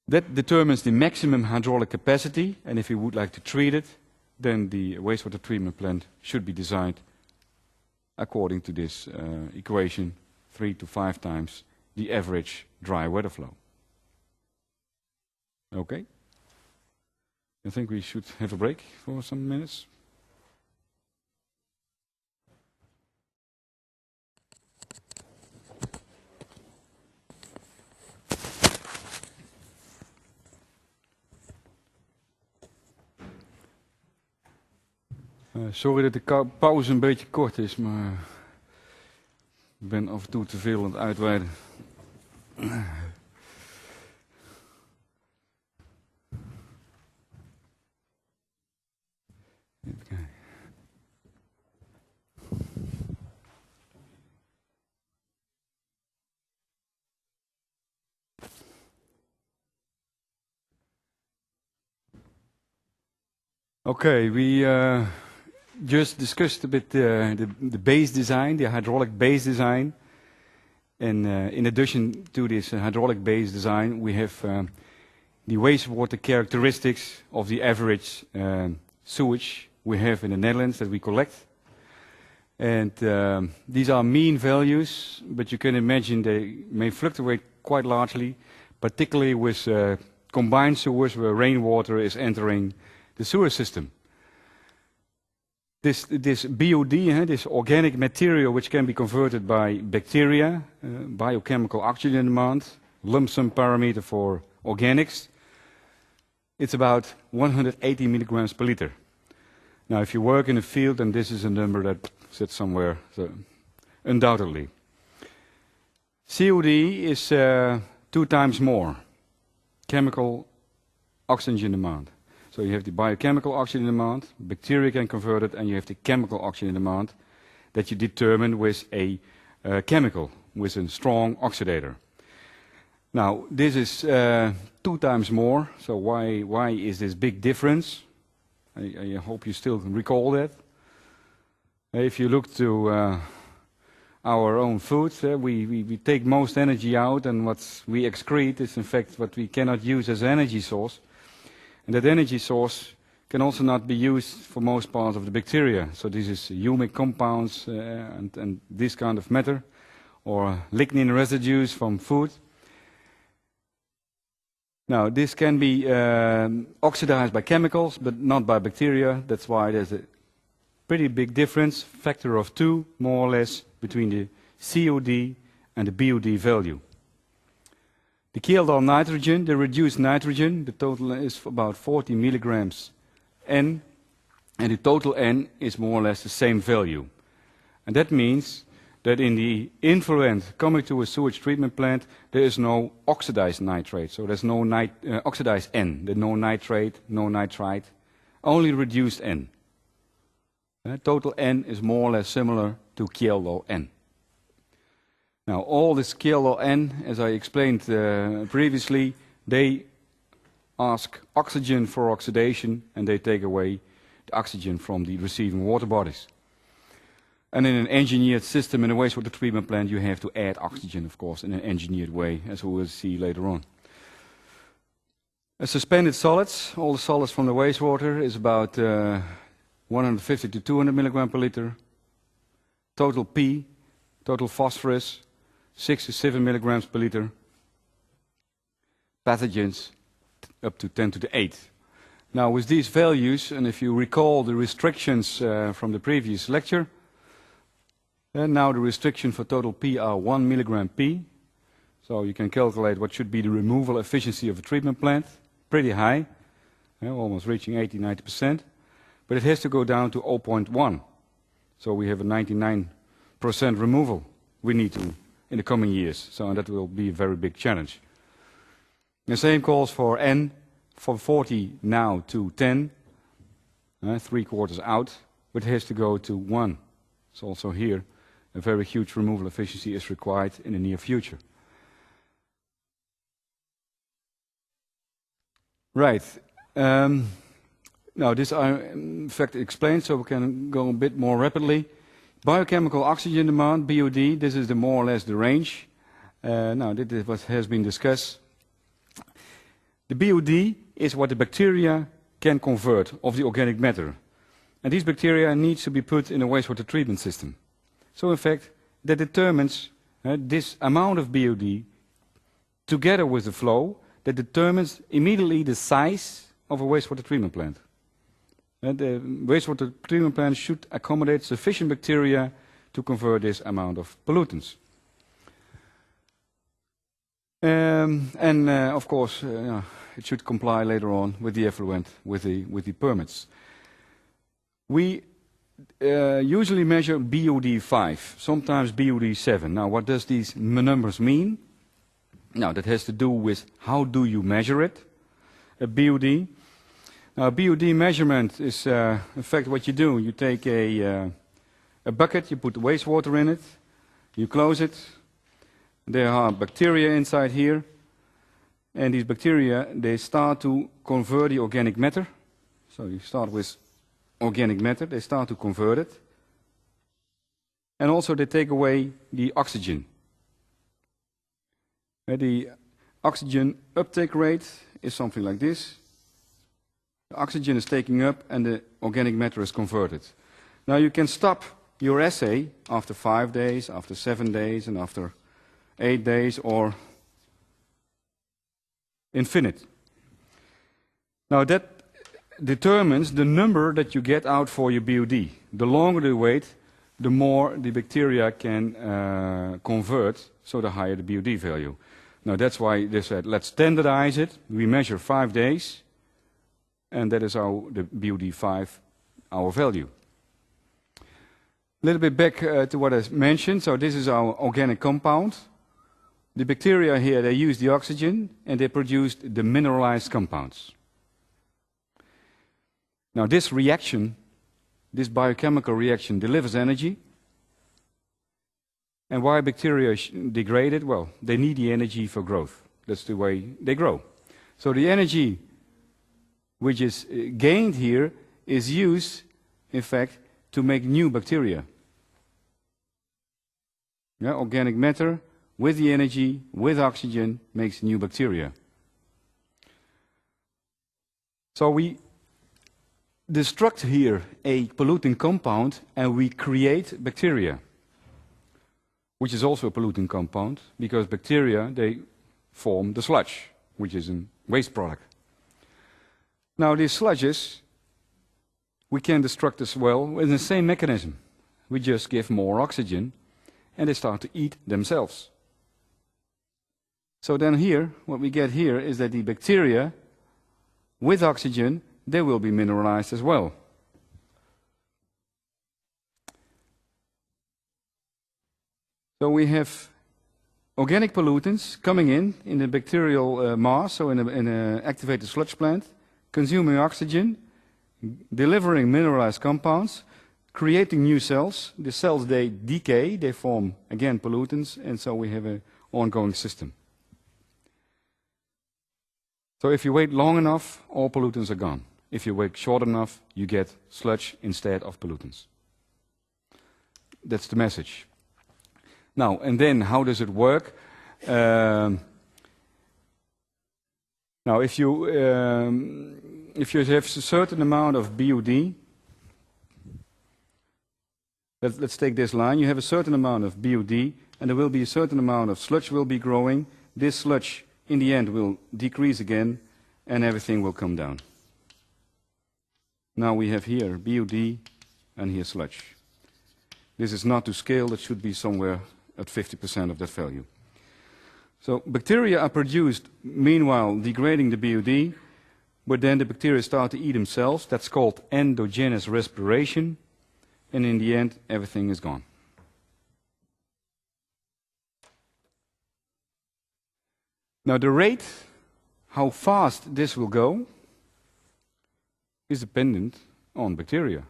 That determines the maximum hydraulic capacity, and if you would like to treat it, then the wastewater treatment plant should be designed according to this equation, 3 to 5 times the average dry weather flow. Okay? I think we should have a break for some minutes. Sorry dat de pauze een beetje kort is, maar ik ben af en toe te veel aan het uitweiden. Even kijken. Okay, we just discussed a bit the base design, the hydraulic base design. And in addition to this hydraulic base design, we have the wastewater characteristics of the average sewage we have in the Netherlands that we collect. And these are mean values, but you can imagine they may fluctuate quite largely, particularly with combined sewers where rainwater is entering the sewer system. This BOD, this organic material which can be converted by bacteria, biochemical oxygen demand, lump sum parameter for organics, it's about 180 milligrams per liter. Now if you work in a field, then this is a number that sits somewhere, so undoubtedly. COD is 2 times more chemical oxygen demand. So you have the biochemical oxygen demand, bacteria can convert it, and you have the chemical oxygen demand that you determine with a chemical, with a strong oxidator. Now, this is 2 times more, so why is this big difference? I hope you still recall that. If you look to our own food, we take most energy out, and what we excrete is in fact what we cannot use as an energy source. And that energy source can also not be used for most parts of the bacteria. So this is humic compounds and this kind of matter, or lignin residues from food. Now this can be oxidized by chemicals, but not by bacteria. That's why there's a pretty big difference, factor of 2 more or less, between the COD and the BOD value. The killed nitrogen, the reduced nitrogen, the total is about 40 milligrams N, and the total N is more or less the same value. And that means that in the influent coming to a sewage treatment plant, there is no oxidized nitrate, so there's no oxidized N, there's no nitrate, no nitrite, only reduced N. Total N is more or less similar to kilo N. Now, all this kilo N, as I explained previously, they ask oxygen for oxidation, and they take away the oxygen from the receiving water bodies. And in an engineered system in a wastewater treatment plant, you have to add oxygen, of course, in an engineered way, as we will see later on. Suspended solids, all the solids from the wastewater, is about 150 to 200 milligram per liter. Total P, total phosphorus, 6 to 7 milligrams per liter. Pathogens up to 10 to the 8. Now with these values, and if you recall the restrictions from the previous lecture, now the restriction for total P are 1 milligram P. So you can calculate what should be the removal efficiency of a treatment plant. Pretty high, almost reaching 80–90%. But it has to go down to 0.1. So we have a 99% removal we need to in the coming years. So that will be a very big challenge. The same calls for N, from 40 now to 10, 3 quarters out, but it has to go to 1. So also here, a very huge removal efficiency is required in the near future. Right. Now this I in fact explained, so we can go a bit more rapidly. Biochemical oxygen demand, BOD, this is more or less the range. Now this is what has been discussed. The BOD is what the bacteria can convert of the organic matter. And these bacteria needs to be put in a wastewater treatment system. So in fact, that determines this amount of BOD together with the flow that determines immediately the size of a wastewater treatment plant. The wastewater treatment plant should accommodate sufficient bacteria to convert this amount of pollutants. Of course, it should comply later on with the effluent, with the permits. We usually measure BOD 5, sometimes BOD 7. Now, what does these numbers mean? Now, that has to do with how do you measure it, a BOD. Now, a BOD measurement is, in fact, what you do. You take a bucket, you put wastewater in it, you close it. There are bacteria inside here, and these bacteria, they start to convert the organic matter. So you start with organic matter, they start to convert it. And also they take away the oxygen. The oxygen uptake rate is something like this. The oxygen is taken up and the organic matter is converted. Now you can stop your assay after 5 days, after 7 days, and after 8 days, or infinite. Now that determines the number that you get out for your BOD. The longer the wait, the more the bacteria can convert, so the higher the BOD value. Now that's why they said, let's standardize it. We measure 5 days, and that is the BOD5, our value. A little bit back to what I mentioned. So this is our organic compound. The bacteria here, they use the oxygen, and they produce the mineralized compounds. Now this reaction, this biochemical reaction, delivers energy. And why bacteria degrade it? Well, they need the energy for growth. That's the way they grow. So the energy which is gained here is used, in fact, to make new bacteria. Yeah, organic matter with the energy, with oxygen, makes new bacteria. So we destruct here a polluting compound and we create bacteria, which is also a polluting compound, because bacteria, they form the sludge, which is a waste product. Now these sludges, we can destruct as well with the same mechanism. We just give more oxygen and they start to eat themselves. So then here, what we get here is that the bacteria with oxygen, they will be mineralized as well. So we have organic pollutants coming in the bacterial mass, so in an activated sludge plant, consuming oxygen, delivering mineralized compounds, creating new cells. The cells, they decay, they form, again, pollutants, and so we have an ongoing system. So if you wait long enough, all pollutants are gone. If you wait short enough, you get sludge instead of pollutants. That's the message. Now, and then how does it work? Now, if you have a certain amount of BOD, let's take this line. You have a certain amount of BOD, and there will be a certain amount of sludge will be growing. This sludge, in the end, will decrease again, and everything will come down. Now we have here BOD, and here sludge. This is not to scale. That should be somewhere at 50% of that value. So bacteria are produced, meanwhile, degrading the BOD, but then the bacteria start to eat themselves. That's called endogenous respiration, and in the end, everything is gone. Now the rate, how fast this will go, is dependent on bacteria.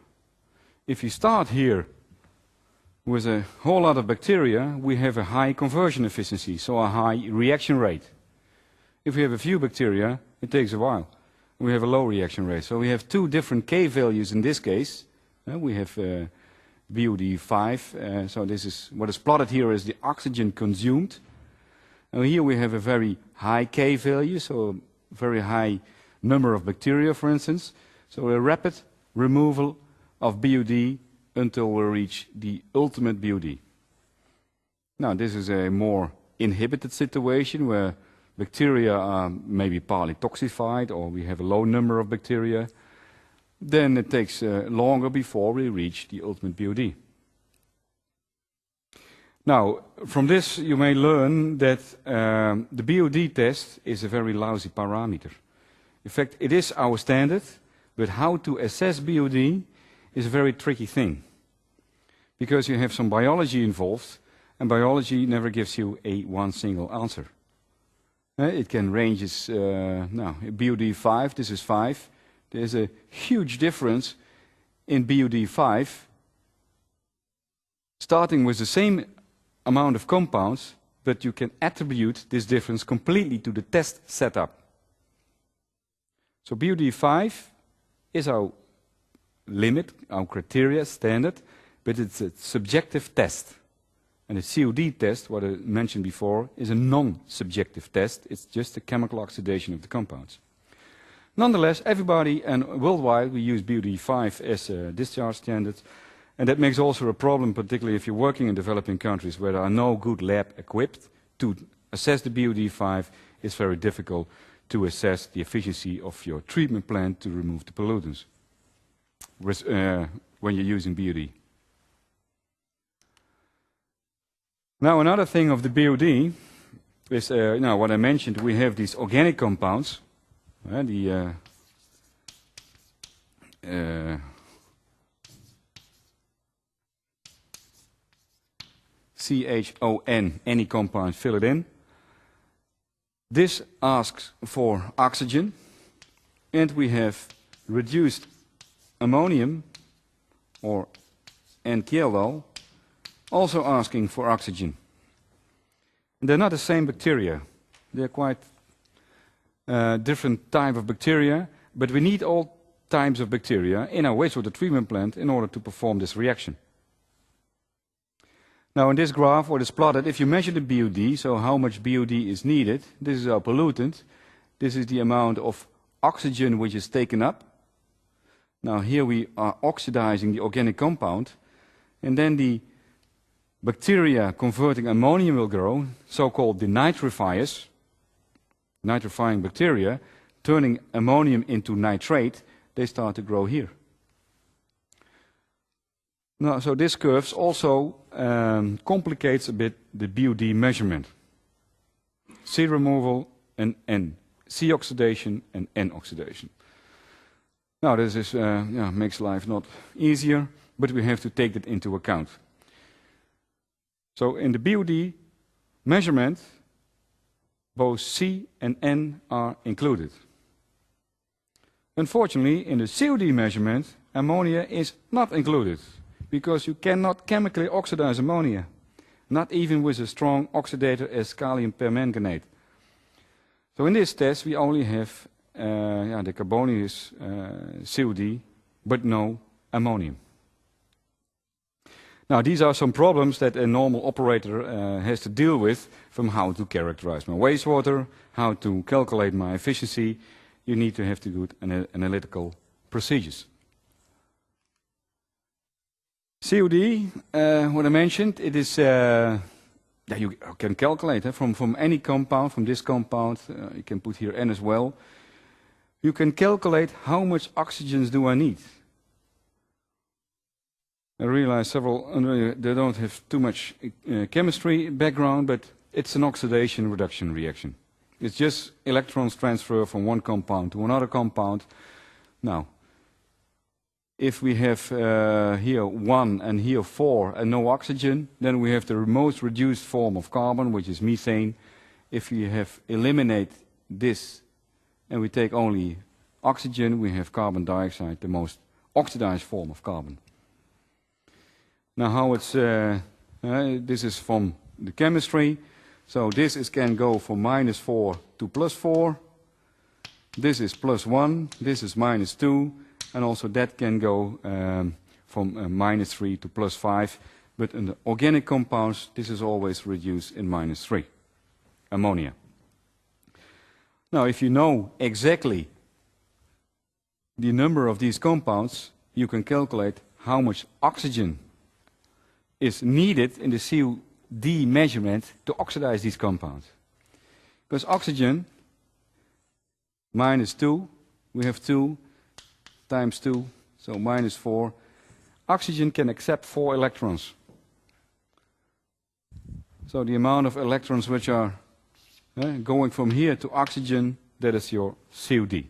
If you start here with a whole lot of bacteria, we have a high conversion efficiency, so a high reaction rate. If we have a few bacteria, it takes a while. We have a low reaction rate. So we have two different K values in this case. We have BOD5, so this is what is plotted here is the oxygen consumed. And here we have a very high K value, so a very high number of bacteria, for instance. So a rapid removal of BOD until we reach the ultimate BOD. Now this is a more inhibited situation where bacteria are maybe partly toxified, or we have a low number of bacteria. Then it takes longer before we reach the ultimate BOD. Now, from this you may learn that the BOD test is a very lousy parameter. In fact, it is our standard, but how to assess BOD is a very tricky thing, because you have some biology involved, and biology never gives you one single answer. It can range as, now, BOD5, this is 5. There's a huge difference in BOD5, starting with the same amount of compounds, but you can attribute this difference completely to the test setup. So BOD5 is our limit, our criteria, standard, but it's a subjective test. And the COD test, what I mentioned before, is a non-subjective test. It's just a chemical oxidation of the compounds. Nonetheless, everybody and worldwide we use BOD5 as a discharge standard. And that makes also a problem, particularly if you're working in developing countries where there are no good lab equipped to assess the BOD5. It's very difficult to assess the efficiency of your treatment plant to remove the pollutants when you're using BOD. Now another thing of the BOD is, now what I mentioned, we have these organic compounds, CHON, any compound, fill it in. This asks for oxygen, and we have reduced ammonium, or NKL, also asking for oxygen. They're not the same bacteria. They're quite different type of bacteria, but we need all types of bacteria in our wastewater treatment plant in order to perform this reaction. Now in this graph, what is plotted, if you measure the BOD, so how much BOD is needed, this is our pollutant, this is the amount of oxygen which is taken up. Now here we are oxidizing the organic compound, and then the bacteria converting ammonium will grow, so-called denitrifiers, nitrifying bacteria, turning ammonium into nitrate, they start to grow here. Now, so this curve also complicates a bit the BOD measurement. C removal and N. C oxidation and N oxidation. Now this is, makes life not easier, but we have to take that into account. So in the BOD measurement, both C and N are included. Unfortunately, in the COD measurement, ammonia is not included, because you cannot chemically oxidize ammonia, not even with a strong oxidator as kalium permanganate. So in this test we only have the carbonaceous COD, but no ammonium. Now these are some problems that a normal operator has to deal with, from how to characterize my wastewater, how to calculate my efficiency. You need to have to do analytical procedures. COD, what I mentioned, it is you can calculate from any compound, from this compound, you can put here N as well. You can calculate how much oxygens do I need. I realize they don't have too much chemistry background, but it's an oxidation reduction reaction. It's just electrons transfer from one compound to another compound. Now, if we have here 1 and here 4 and no oxygen, then we have the most reduced form of carbon, which is methane. If we have eliminate this and we take only oxygen, we have carbon dioxide, the most oxidized form of carbon. Now how it's, this is from the chemistry. So this can go from -4 to +4. This is +1, this is -2. And also that can go from -3 to +5. But in the organic compounds, this is always reduced in -3, ammonia. Now, if you know exactly the number of these compounds, you can calculate how much oxygen is needed in the COD measurement to oxidize these compounds. Because oxygen, -2, we have 2, times 2, so -4. Oxygen can accept 4 electrons. So the amount of electrons which are going from here to oxygen, that is your COD.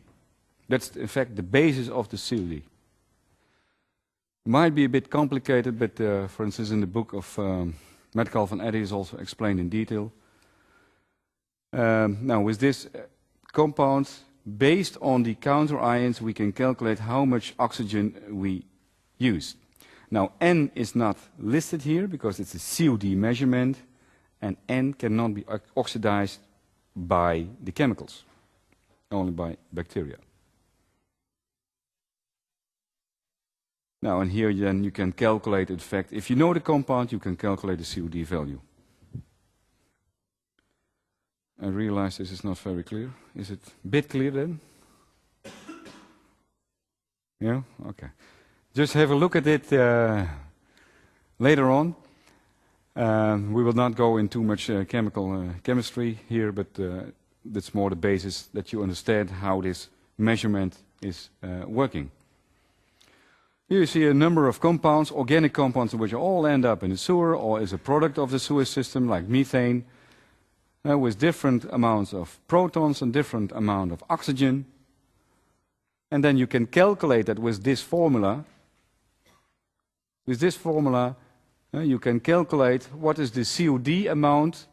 That's in fact the basis of the COD. Might be a bit complicated, but for instance in the book of Metcalfe van Eddy is also explained in detail. Now with this compound, based on the counter ions, we can calculate how much oxygen we use. Now N is not listed here because it's a COD measurement, and N cannot be oxidized by the chemicals, only by bacteria. Now, and here then you can calculate, in fact, if you know the compound, you can calculate the COD value. I realize this is not very clear. Is it a bit clear then? Yeah? Okay. Just have a look at it later on. We will not go into too much chemistry here, but that's more the basis that you understand how this measurement is working. Here you see a number of compounds, organic compounds, which all end up in the sewer or as a product of the sewer system, like methane, with different amounts of protons and different amount of oxygen. And then you can calculate that with this formula. With this formula, you can calculate what is the COD amount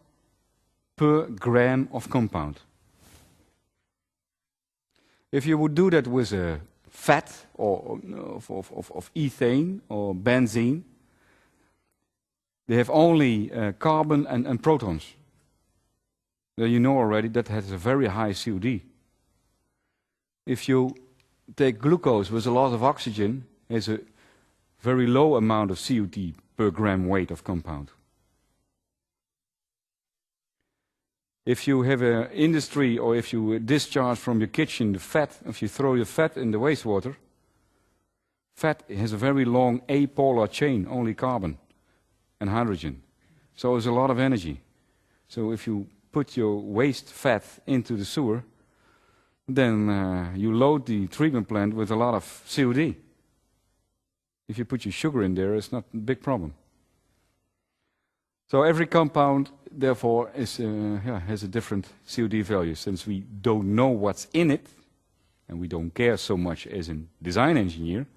per gram of compound. If you would do that with a fat or of ethane or benzene, they have only carbon and protons. Then you know already that has a very high COD. If you take glucose with a lot of oxygen, it has a very low amount of COD per gram weight of compound. If you have an industry or if you discharge from your kitchen the fat, if you throw your fat in the wastewater, fat has a very long apolar chain, only carbon and hydrogen. So there's a lot of energy. So if you put your waste fat into the sewer, then you load the treatment plant with a lot of COD. If you put your sugar in there, it's not a big problem. So every compound, therefore, has a different COD value. Since we don't know what's in it, and we don't care so much as a design engineer,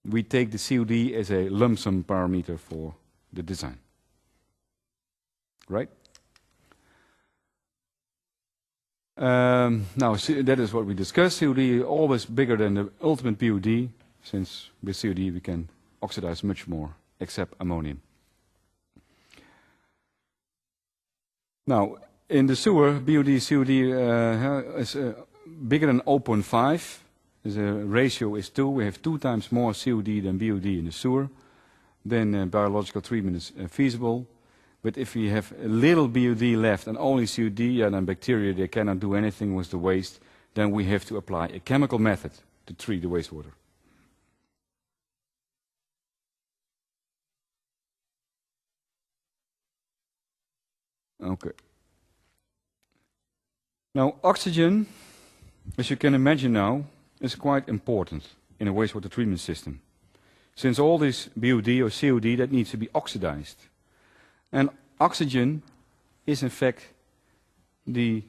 we take the COD as a lump sum parameter for the design. Right? Now, that is what we discussed. COD always bigger than the ultimate BOD, since with COD we can oxidize much more, except ammonium. Now, in the sewer, BOD, COD is bigger than 0.5. The ratio is 2. We have 2 times more COD than BOD in the sewer. Then biological treatment is feasible. But if we have a little BOD left and only COD, and then bacteria, they cannot do anything with the waste, then we have to apply a chemical method to treat the wastewater. Okay. Now, oxygen, as you can imagine now, is quite important in a wastewater treatment system. Since all this BOD or COD, that needs to be oxidized. And oxygen is in fact the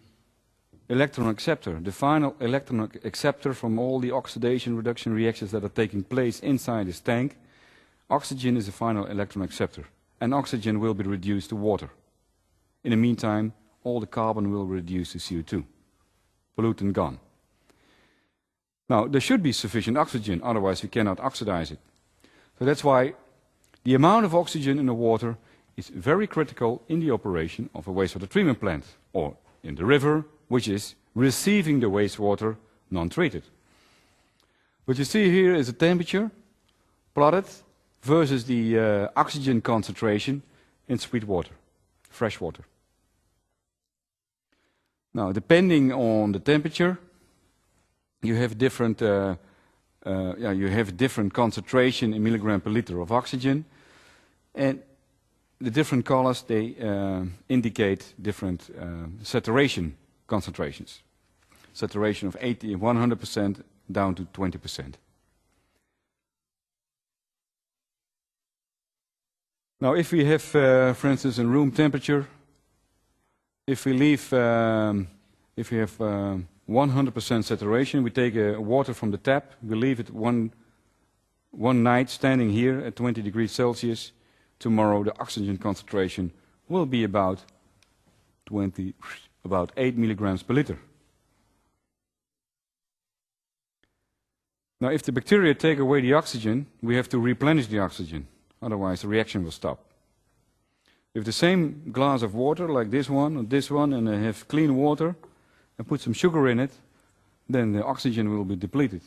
electron acceptor, the final electron acceptor from all the oxidation reduction reactions that are taking place inside this tank. Oxygen is the final electron acceptor, and oxygen will be reduced to water. In the meantime, all the carbon will reduce to CO2. Pollutant gone. Now, there should be sufficient oxygen, otherwise we cannot oxidize it. So that's why the amount of oxygen in the water is very critical in the operation of a wastewater treatment plant, or in the river, which is receiving the wastewater non-treated. What you see here is the temperature plotted versus the oxygen concentration in sweet water, fresh water. Now, depending on the temperature, you have different concentration in milligram per liter of oxygen, and the different colors, they indicate different saturation concentrations. Saturation of 100% down to 20%. Now, if we have, for instance, in room temperature, if we leave, if we have 100% saturation, we take water from the tap, we leave it one night standing here at 20 degrees Celsius. Tomorrow the oxygen concentration will be about 8 milligrams per liter. Now, if the bacteria take away the oxygen, we have to replenish the oxygen, otherwise the reaction will stop. If the same glass of water, like this one or this one, and I have clean water, and put some sugar in it, then the oxygen will be depleted.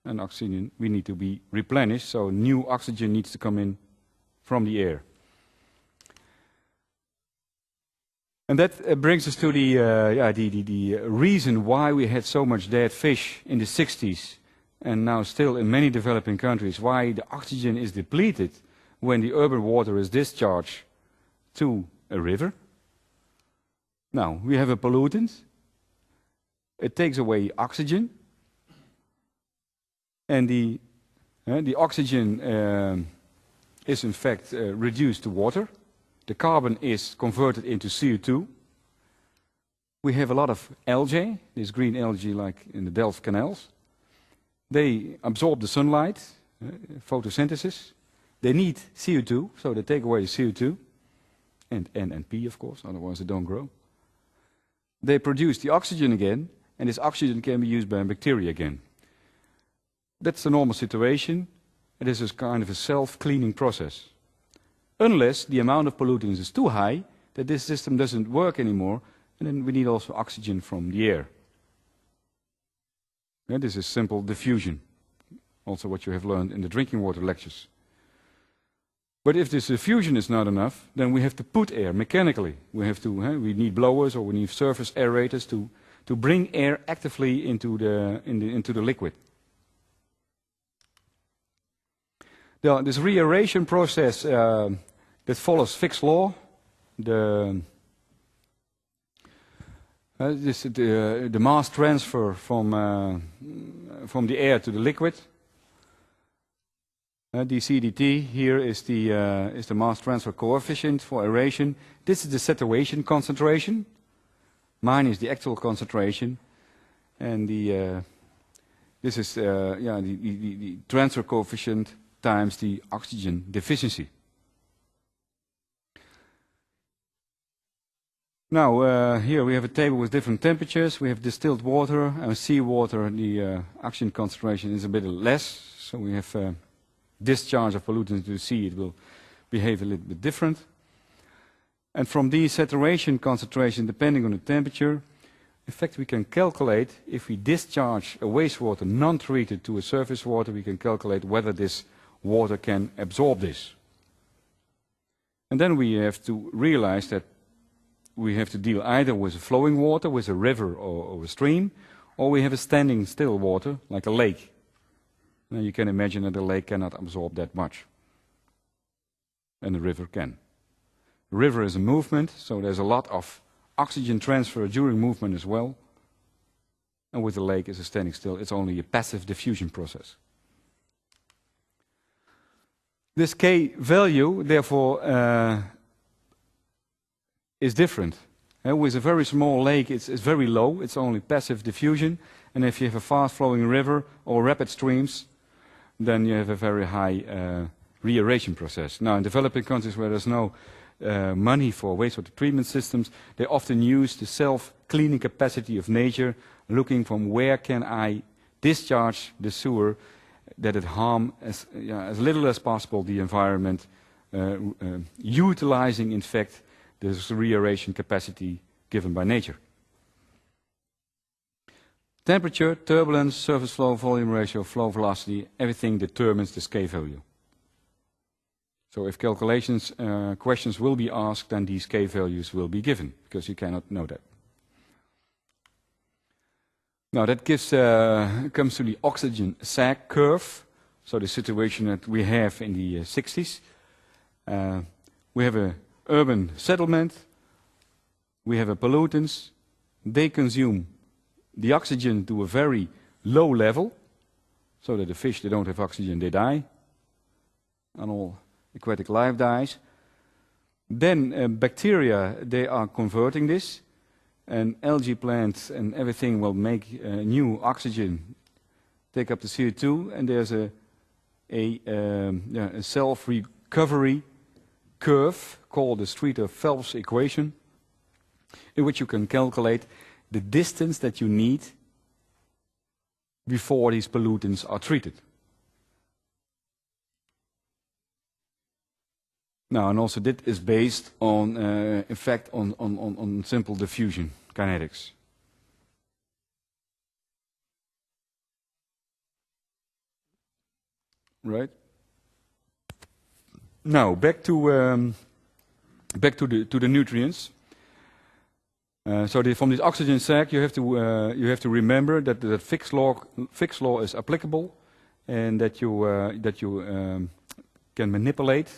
and oxygen we need to be replenished, so new oxygen needs to come in from the air. And that brings us to the reason why we had so much dead fish in the 60s and now still in many developing countries, why the oxygen is depleted when the urban water is discharged to a river. Now, we have a pollutant. It takes away oxygen. And the oxygen is in fact reduced to water. The carbon is converted into CO2. We have a lot of algae, this green algae like in the Delft canals. They absorb the sunlight, photosynthesis. They need CO2, so they take away the CO2, and N and P, of course, otherwise they don't grow. They produce the oxygen again, and this oxygen can be used by bacteria again. That's the normal situation. It is a kind of a self-cleaning process. Unless the amount of pollutants is too high, that this system doesn't work anymore, and then we need also oxygen from the air. Yeah, this is simple diffusion, also what you have learned in the drinking water lectures. But if this diffusion is not enough, then we have to put air mechanically. We need blowers or we need surface aerators to bring air actively into the liquid. This reaeration process that follows Fick's law, the mass transfer from the air to the liquid. dCdt here is the mass transfer coefficient for aeration. This is the saturation concentration. Mine is the actual concentration, and this is the transfer coefficient times the oxygen deficiency. Now here we have a table with different temperatures. We have distilled water and seawater. The oxygen concentration is a bit less, so we have discharge of pollutants into the sea. It will behave a little bit different. And from these saturation concentration, depending on the temperature, in fact we can calculate if we discharge a wastewater non-treated to a surface water, we can calculate whether this water can absorb this. And then we have to realize that we have to deal either with a flowing water, with a river or a stream, or we have a standing still water, like a lake. Now you can imagine that a lake cannot absorb that much, and the river can. The river is a movement, so there's a lot of oxygen transfer during movement as well. And with the lake is a standing still, it's only a passive diffusion process. This K value, therefore, is different. With a very small lake, it's very low, it's only passive diffusion. And if you have a fast-flowing river or rapid streams, then you have a very high reaeration process. Now, in developing countries where there's no money for wastewater treatment systems, they often use the self-cleaning capacity of nature, looking from where can I discharge the sewer that it harm as little as possible the environment, utilizing, in fact, this reaeration capacity given by nature. Temperature, turbulence, surface flow, volume ratio, flow velocity, everything determines this K value. So if questions will be asked, then these K values will be given, because you cannot know that. Now that comes to the oxygen sag curve, so the situation that we have in the 60s. We have an urban settlement, we have pollutants, they consume the oxygen to a very low level, so that the fish, they don't have oxygen, they die, and all aquatic life dies. Then bacteria, they are converting this, and algae plants and everything will make new oxygen, take up the CO2, and there's a self-recovery curve called the Streeter-Phelps equation, in which you can calculate the distance that you need before these pollutants are treated. Now, and also that is based on, in fact, on simple diffusion kinetics. Right. Now back to the nutrients. From this oxygen sac, you have to remember that the Fick's law is applicable, and that you can manipulate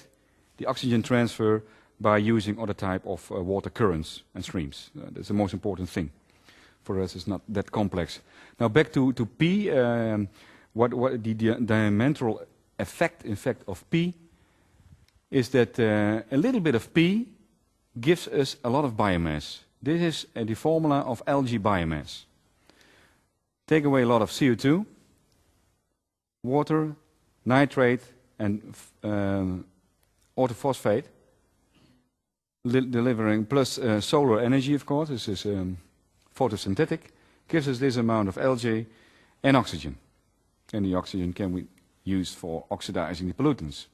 the oxygen transfer by using other type of water currents and streams. That's the most important thing. For us, it's not that complex. Now back to P. What the diametral effect, in fact, of P is that a little bit of P gives us a lot of biomass. This is the formula of algae biomass. Take away a lot of CO2, water, nitrate, and orthophosphate, delivering plus solar energy, of course. This is photosynthetic, gives us this amount of algae and oxygen. And the oxygen can be used for oxidizing the pollutants.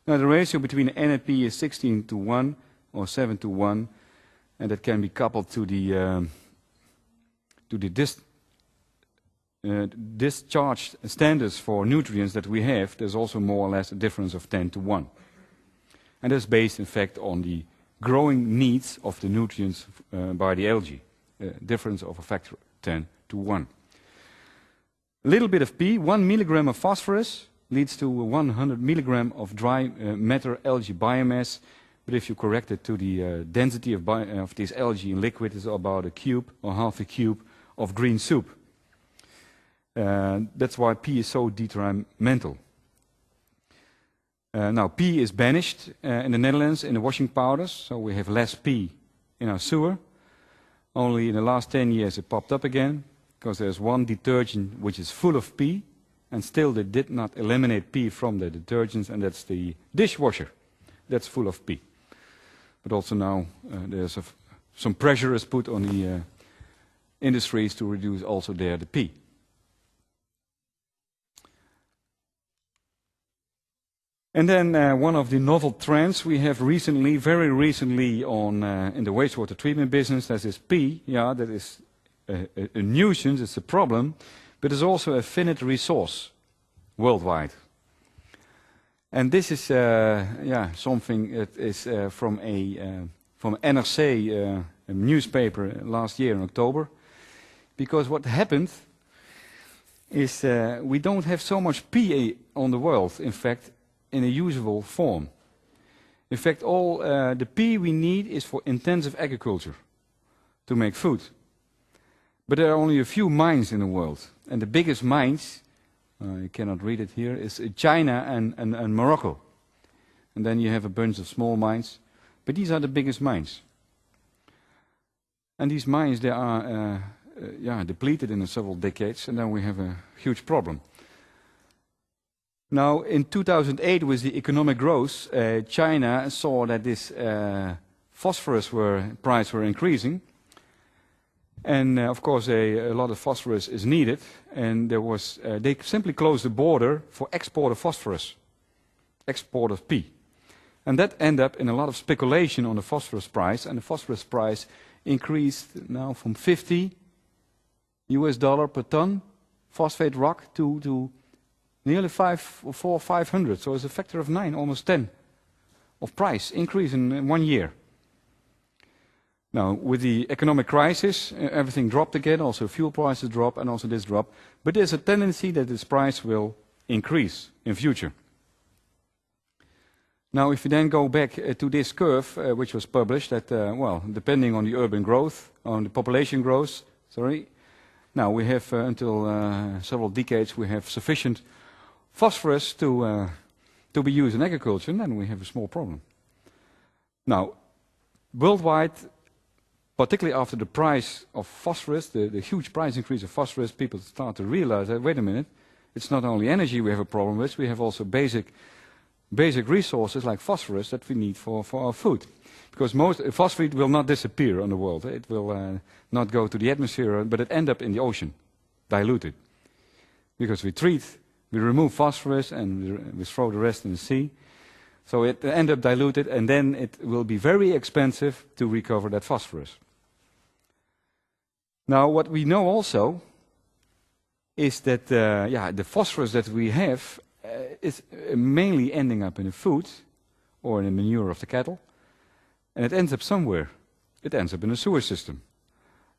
Now the ratio between N and P is 16:1 or 7:1, and that can be coupled to the discharge standards for nutrients that we have. There's also more or less a difference of 10:1. And that's based, in fact, on the growing needs of the nutrients by the algae. Difference of a factor 10:1. A little bit of P, 1 milligram of phosphorus leads to 100 milligram of dry matter algae biomass. But if you correct it to the density of this algae in liquid, it's about a cube or half a cube of green soup. That's why P is so detrimental. Now P is banished in the Netherlands in the washing powders, so we have less P in our sewer. Only in the last 10 years it popped up again, because there's one detergent which is full of P, and still they did not eliminate P from the detergents, and that's the dishwasher. That's full of P. But also now there's some pressure is put on the industries to reduce also there the P. And then one of the novel trends we have recently, very recently, in the wastewater treatment business, that is P. Yeah, that is a nuisance, it's a problem, but it's also a finite resource worldwide. And this is something that is from NRC, a newspaper last year in October. Because what happened is we don't have so much P on the world, in fact, in a usable form. In fact, all the P we need is for intensive agriculture to make food. But there are only a few mines in the world. And the biggest mines, you cannot read it here, is China and Morocco. And then you have a bunch of small mines. But these are the biggest mines. And these mines, they are depleted in several decades, and then we have a huge problem. Now, in 2008, with the economic growth, China saw that this phosphorus price were increasing. And of course, a lot of phosphorus is needed, and they simply closed the border for export of phosphorus, export of P. And that ended up in a lot of speculation on the phosphorus price, and the phosphorus price increased now from $50 per ton phosphate rock to nearly 500. So it's a factor of 9, almost 10 of price increase in 1 year. Now, with the economic crisis, everything dropped again. Also, fuel prices drop, and also this drop. But there's a tendency that this price will increase in future. Now, if you then go back to this curve, which was published, that depending on the urban growth, on the population growth, now we have until several decades we have sufficient phosphorus to be used in agriculture, and then we have a small problem. Now, worldwide, particularly after the price of phosphorus, the huge price increase of phosphorus, people start to realize that, wait a minute, it's not only energy we have a problem with, we have also basic resources like phosphorus that we need for our food. Because most phosphate will not disappear on the world. It will not go to the atmosphere, but it ends up in the ocean, diluted. Because we remove phosphorus and we throw the rest in the sea. So it ends up diluted, and then it will be very expensive to recover that phosphorus. Now, what we know also is that the phosphorus that we have is mainly ending up in the food or in the manure of the cattle, and it ends up somewhere. It ends up in the sewer system.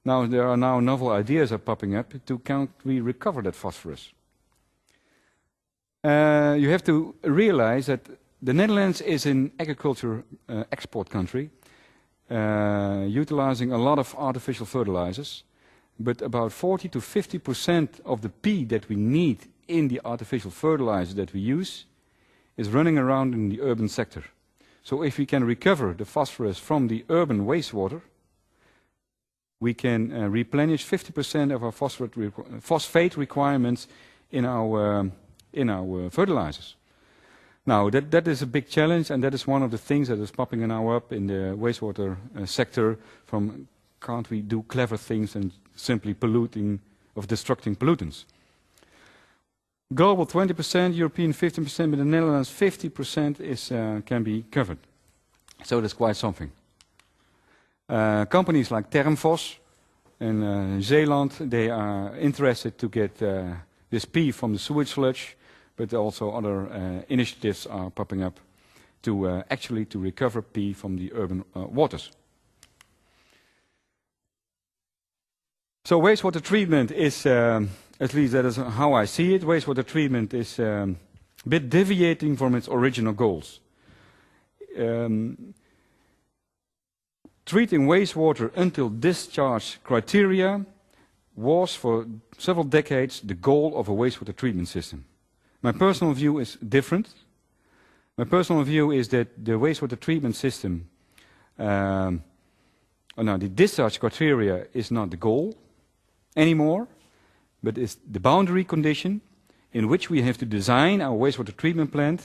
Now there are now novel ideas are popping up to can we recover that phosphorus. You have to realize that the Netherlands is an agriculture export country, utilizing a lot of artificial fertilizers, but about 40 to 50% of the P that we need in the artificial fertilizer that we use is running around in the urban sector. So if we can recover the phosphorus from the urban wastewater, we can replenish 50% of our phosphate requirements in our fertilizers. Now that is a big challenge, and that is one of the things that is popping now up in the wastewater sector. From can't we do clever things and simply destructing pollutants? Global 20%, European 15%, but the Netherlands 50% is can be covered. So that's quite something. Companies like Termfos in Zeeland, they are interested to get this P from the sewage sludge, but also other initiatives are popping up to actually to recover P from the urban waters. So wastewater treatment is, at least that is how I see it, wastewater treatment is a bit deviating from its original goals. Treating wastewater until discharge criteria was for several decades the goal of a wastewater treatment system. My personal view is different. My personal view is that the wastewater treatment system, the discharge criteria is not the goal anymore, but is the boundary condition in which we have to design our wastewater treatment plant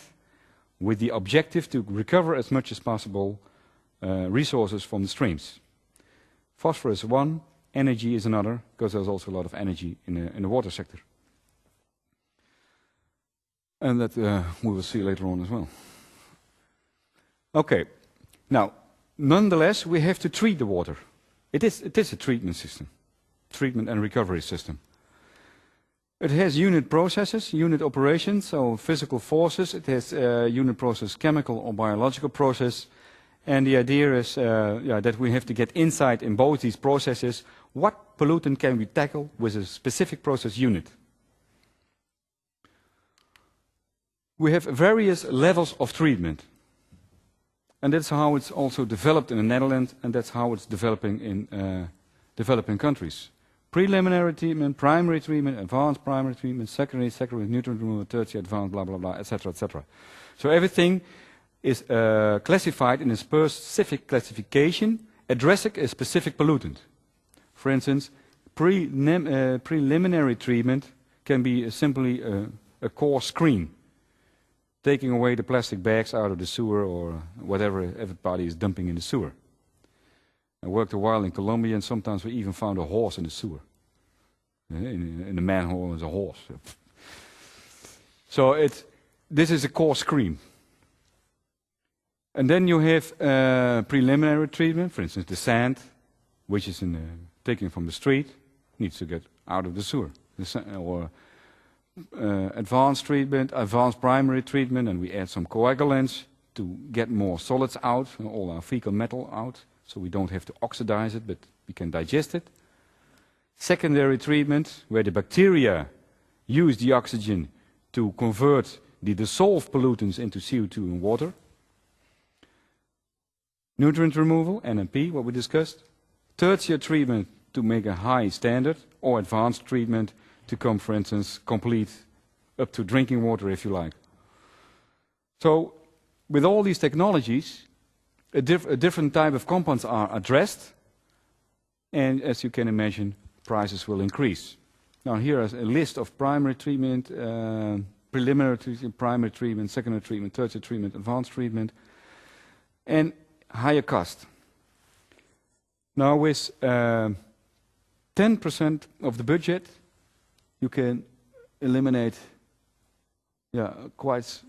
with the objective to recover as much as possible resources from the streams. Phosphorus is one, energy is another, because there's also a lot of energy in the water sector. And that we will see later on as well. Okay, now, nonetheless, we have to treat the water. It is a treatment system, treatment and recovery system. It has unit processes, unit operations, so physical forces. It has unit process, chemical or biological process. And the idea is that we have to get insight in both these processes. What pollutant can we tackle with a specific process unit? We have various levels of treatment. And that's how it's also developed in the Netherlands, and that's how it's developing in developing countries. Preliminary treatment, primary treatment, advanced primary treatment, secondary with nutrient removal, tertiary, advanced, blah, blah, blah, etc., etc. So everything is classified in a specific classification, addressing a specific pollutant. For instance, preliminary treatment can be simply a coarse screen, taking away the plastic bags out of the sewer or whatever everybody is dumping in the sewer. I worked a while in Colombia, and sometimes we even found a horse in the sewer. In the manhole is a horse. So this is a coarse screen. And then you have preliminary treatment, for instance, the sand, which is taken from the street, needs to get out of the sewer. Or advanced treatment, advanced primary treatment, and we add some coagulants to get more solids out, all our fecal matter out, so we don't have to oxidize it, but we can digest it. Secondary treatment, where the bacteria use the oxygen to convert the dissolved pollutants into CO2 and water. Nutrient removal, NMP, what we discussed. Tertiary treatment to make a high standard, or advanced treatment to come, for instance, complete up to drinking water, if you like. So, with all these technologies, a different type of compounds are addressed, and as you can imagine, prices will increase. Now here is a list of primary treatment, preliminary treatment, primary treatment, secondary treatment, tertiary treatment, advanced treatment, and higher cost. Now with 10% of the budget, you can eliminate quite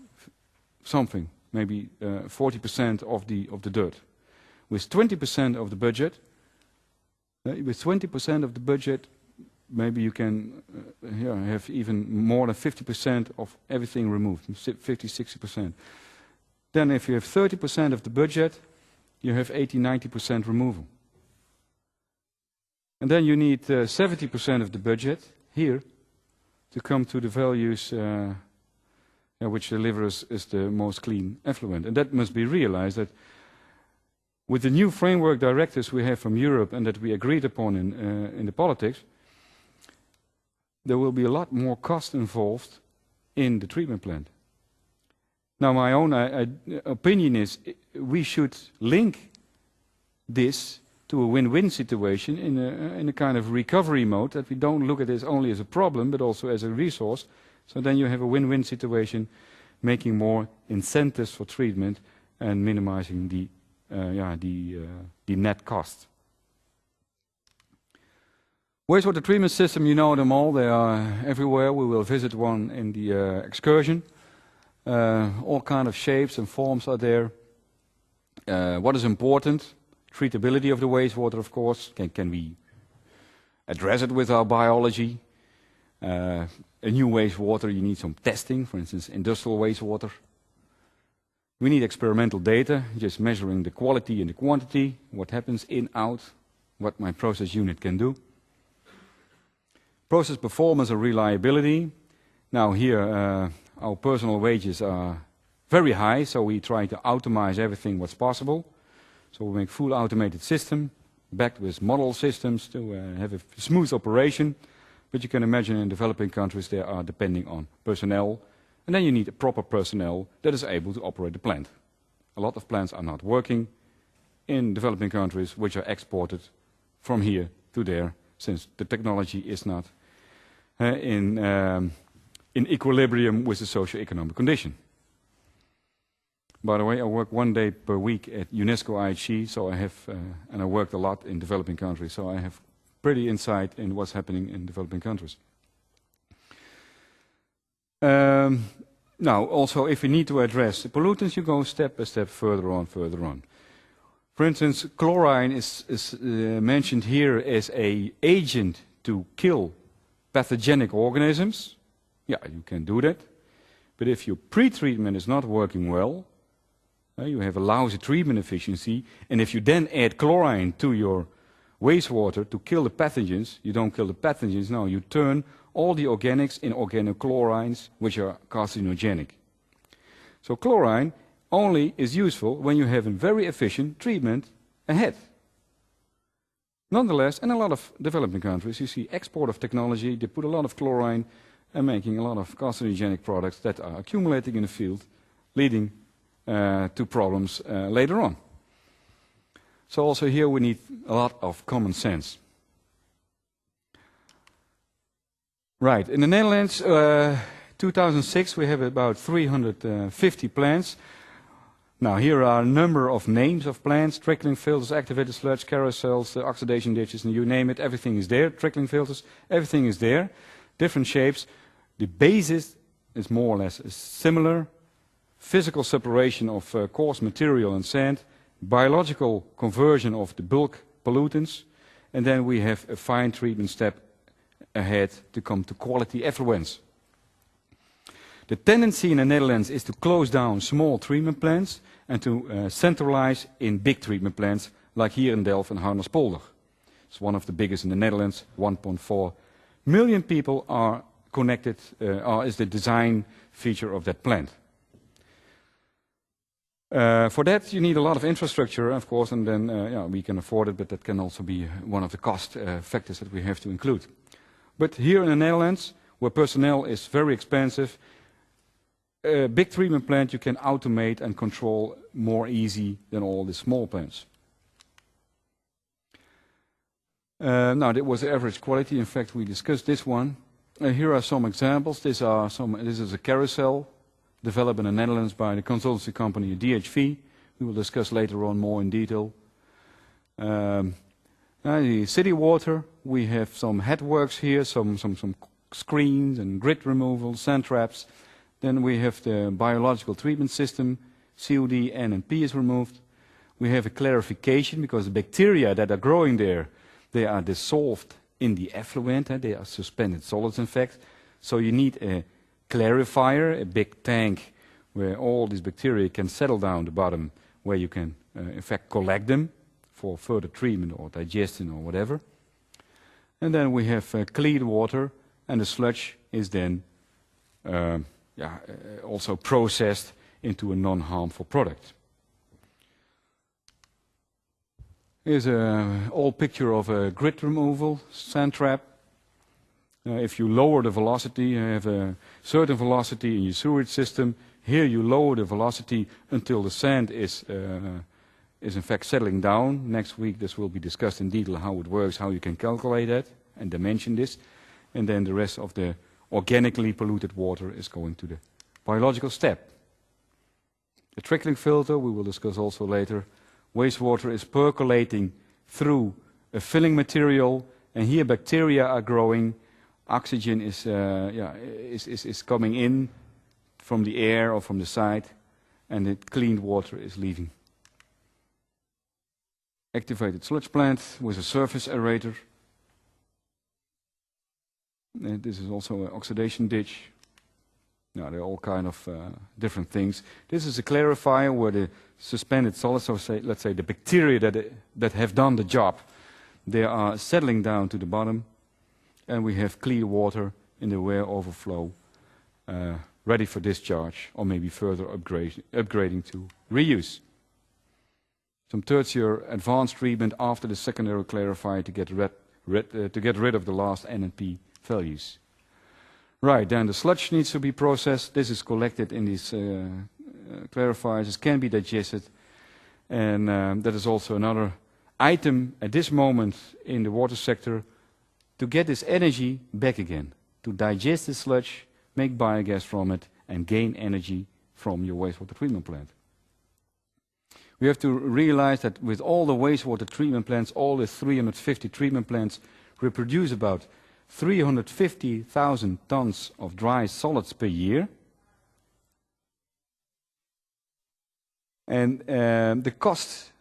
something, maybe 40% of the dirt. With 20% of the budget, maybe you can have even more than 50% of everything removed, 50, 60%. Then if you have 30% of the budget, you have 80, 90% removal. And then you need 70% of the budget here to come to the values which delivers is the most clean effluent. And that must be realized that with the new framework directives we have from Europe and that we agreed upon in the politics, there will be a lot more cost involved in the treatment plant. Now my own opinion is we should link this to a win-win situation in a kind of recovery mode, that we don't look at this only as a problem but also as a resource. So then you have a win-win situation, making more incentives for treatment and minimizing the net cost. Wastewater treatment system, you know them all. They are everywhere. We will visit one in the excursion. All kind of shapes and forms are there. What is important? Treatability of the wastewater, of course. Can we address it with our biology? A new wastewater, you need some testing, for instance, industrial wastewater. We need experimental data, just measuring the quality and the quantity, what happens in, out, what my process unit can do. Process performance and reliability. Now here, our personal wages are very high, so we try to automate everything what's possible. So we make full automated system, backed with model systems to have a smooth operation. But you can imagine in developing countries they are depending on personnel. And then you need a proper personnel that is able to operate the plant. A lot of plants are not working in developing countries, which are exported from here to there, since the technology is not in equilibrium with the socio-economic condition. By the way, I work 1 day per week at UNESCO IHC, so I have, and I worked a lot in developing countries, so I have pretty insight in what's happening in developing countries. Now, also, if we need to address the pollutants, you go step by step further on. For instance, chlorine is mentioned here as an agent to kill pathogenic organisms. Yeah, you can do that. But if your pre-treatment is not working well, you have a lousy treatment efficiency, and if you then add chlorine to your wastewater to kill the pathogens, you don't kill the pathogens, no, you turn all the organics in organochlorines, which are carcinogenic. So chlorine only is useful when you have a very efficient treatment ahead. Nonetheless, in a lot of developing countries, you see export of technology, they put a lot of chlorine and making a lot of carcinogenic products that are accumulating in the field, leading to problems later on. So also here we need a lot of common sense. Right, in the Netherlands, 2006 we have about 350 plants. Now here are a number of names of plants: trickling filters, activated sludge, carousels, oxidation ditches, and you name it, everything is there. Trickling filters, everything is there. Different shapes. The basis is more or less similar. Physical separation of coarse material and sand, biological conversion of the bulk pollutants, and then we have a fine treatment step ahead to come to quality effluents. The tendency in the Netherlands is to close down small treatment plants and to centralize in big treatment plants, like here in Delft and Harnerspolder. It's one of the biggest in the Netherlands. 1.4 million people are connected, is the design feature of that plant. For that you need a lot of infrastructure, of course, and then we can afford it, but that can also be one of the cost factors that we have to include. But here in the Netherlands, where personnel is very expensive, a big treatment plant you can automate and control more easy than all the small plants. Now that was the average quality. In fact, we discussed this one. Here are some examples. This is a carousel developed in the Netherlands by the consultancy company DHV. We will discuss later on more in detail. The city water, we have some headworks here, some screens and grit removal, sand traps. Then we have the biological treatment system, COD, N and P is removed. We have a clarification because the bacteria that are growing there, they are dissolved in the effluent. They are suspended solids, in fact. So you need a clarifier, a big tank where all these bacteria can settle down the bottom, where you can, in fact, collect them for further treatment or digestion or whatever. And then we have clean water, and the sludge is then also processed into a non-harmful product. Here's an old picture of a grit removal sand trap. If you lower the velocity, you have a certain velocity in your sewage system. Here you lower the velocity until the sand is in fact settling down. Next week this will be discussed in detail how it works, how you can calculate that and dimension this. And then the rest of the organically polluted water is going to the biological step. The trickling filter, we will discuss also later. Wastewater is percolating through a filling material, and here bacteria are growing. Oxygen is coming in from the air or from the side, and the cleaned water is leaving. Activated sludge plant with a surface aerator. And this is also an oxidation ditch. Now, there are all kind of different things. This is a clarifier where the suspended solids, so let's say the bacteria that have done the job, they are settling down to the bottom, and we have clear water in the wear overflow, ready for discharge or maybe further upgrading to reuse. Some tertiary advanced treatment after the secondary clarifier to get rid of the last NNP values. Right, then the sludge needs to be processed. This is collected in these clarifiers. It can be digested. And that is also another item at this moment in the water sector to get this energy back again, to digest the sludge, make biogas from it, and gain energy from your wastewater treatment plant. We have to realize that with all the wastewater treatment plants, all the 350 treatment plants, we produce about 350,000 tons of dry solids per year. And the cost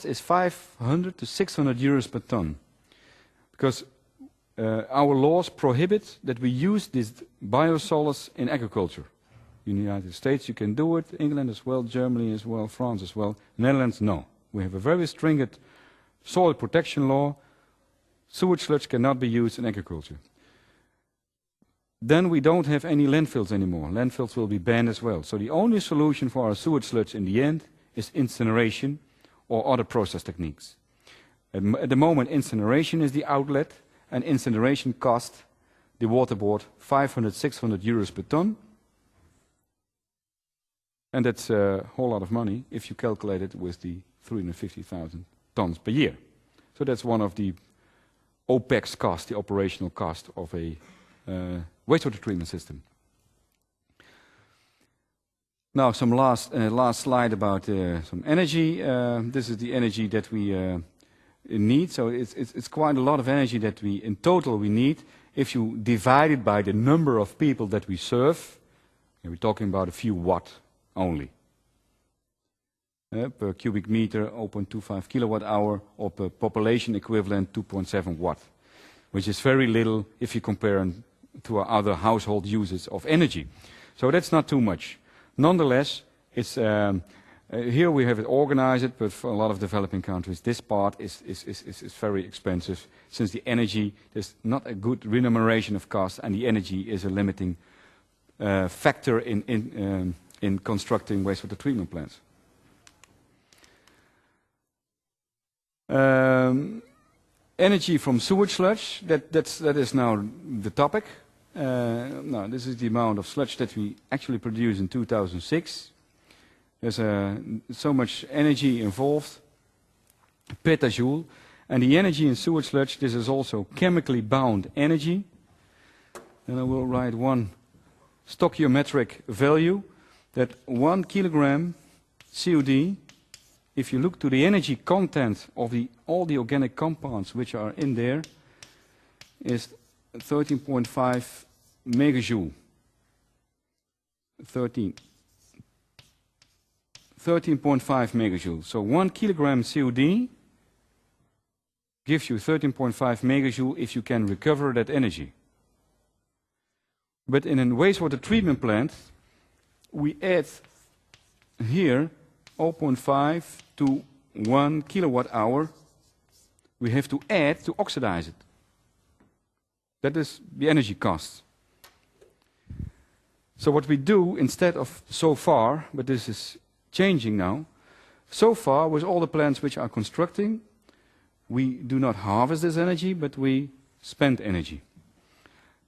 is 500 to 600 euros per ton. Because our laws prohibit that we use these biosolids in agriculture. In the United States you can do it, England as well, Germany as well, France as well. Netherlands, no. We have a very stringent soil protection law. Sewage sludge cannot be used in agriculture. Then we don't have any landfills anymore. Landfills will be banned as well. So the only solution for our sewage sludge in the end is incineration or other process techniques. At the moment, incineration is the outlet, and incineration costs the water board 500, 600 euros per ton. And that's a whole lot of money if you calculate it with the 350,000 tons per year. So that's one of the OPEX cost, the operational cost of a wastewater treatment system. Now, some last slide about some energy. This is the energy that we need. So it's quite a lot of energy that we, in total, we need. If you divide it by the number of people that we serve, and we're talking about a few watt only. Per cubic meter, 0.25 kilowatt hour, or per population equivalent, 2.7 watt, which is very little if you compare to our other household uses of energy. So that's not too much. Nonetheless, it's, here we have it organized, but for a lot of developing countries, this part is very expensive, since the energy, there's not a good remuneration of cost, and the energy is a limiting factor in constructing wastewater treatment plants. Energy from sewage sludge, that is now the topic. Now, this is the amount of sludge that we actually produced in 2006. There's so much energy involved, petajoule. And the energy in sewage sludge, this is also chemically bound energy. And I will write one stoichiometric value, that 1 kilogram COD, if you look to the energy content of all the organic compounds which are in there, is 13.5 megajoule. 13.5 megajoules. So 1 kilogram COD gives you 13.5 megajoule if you can recover that energy. But in a wastewater treatment plant, we add here 0.5 to 1 kilowatt hour. We have to add to oxidize it. That is the energy cost. So what we do instead of so far, but this is changing now, so far with all the plants which are constructing, we do not harvest this energy, but we spend energy.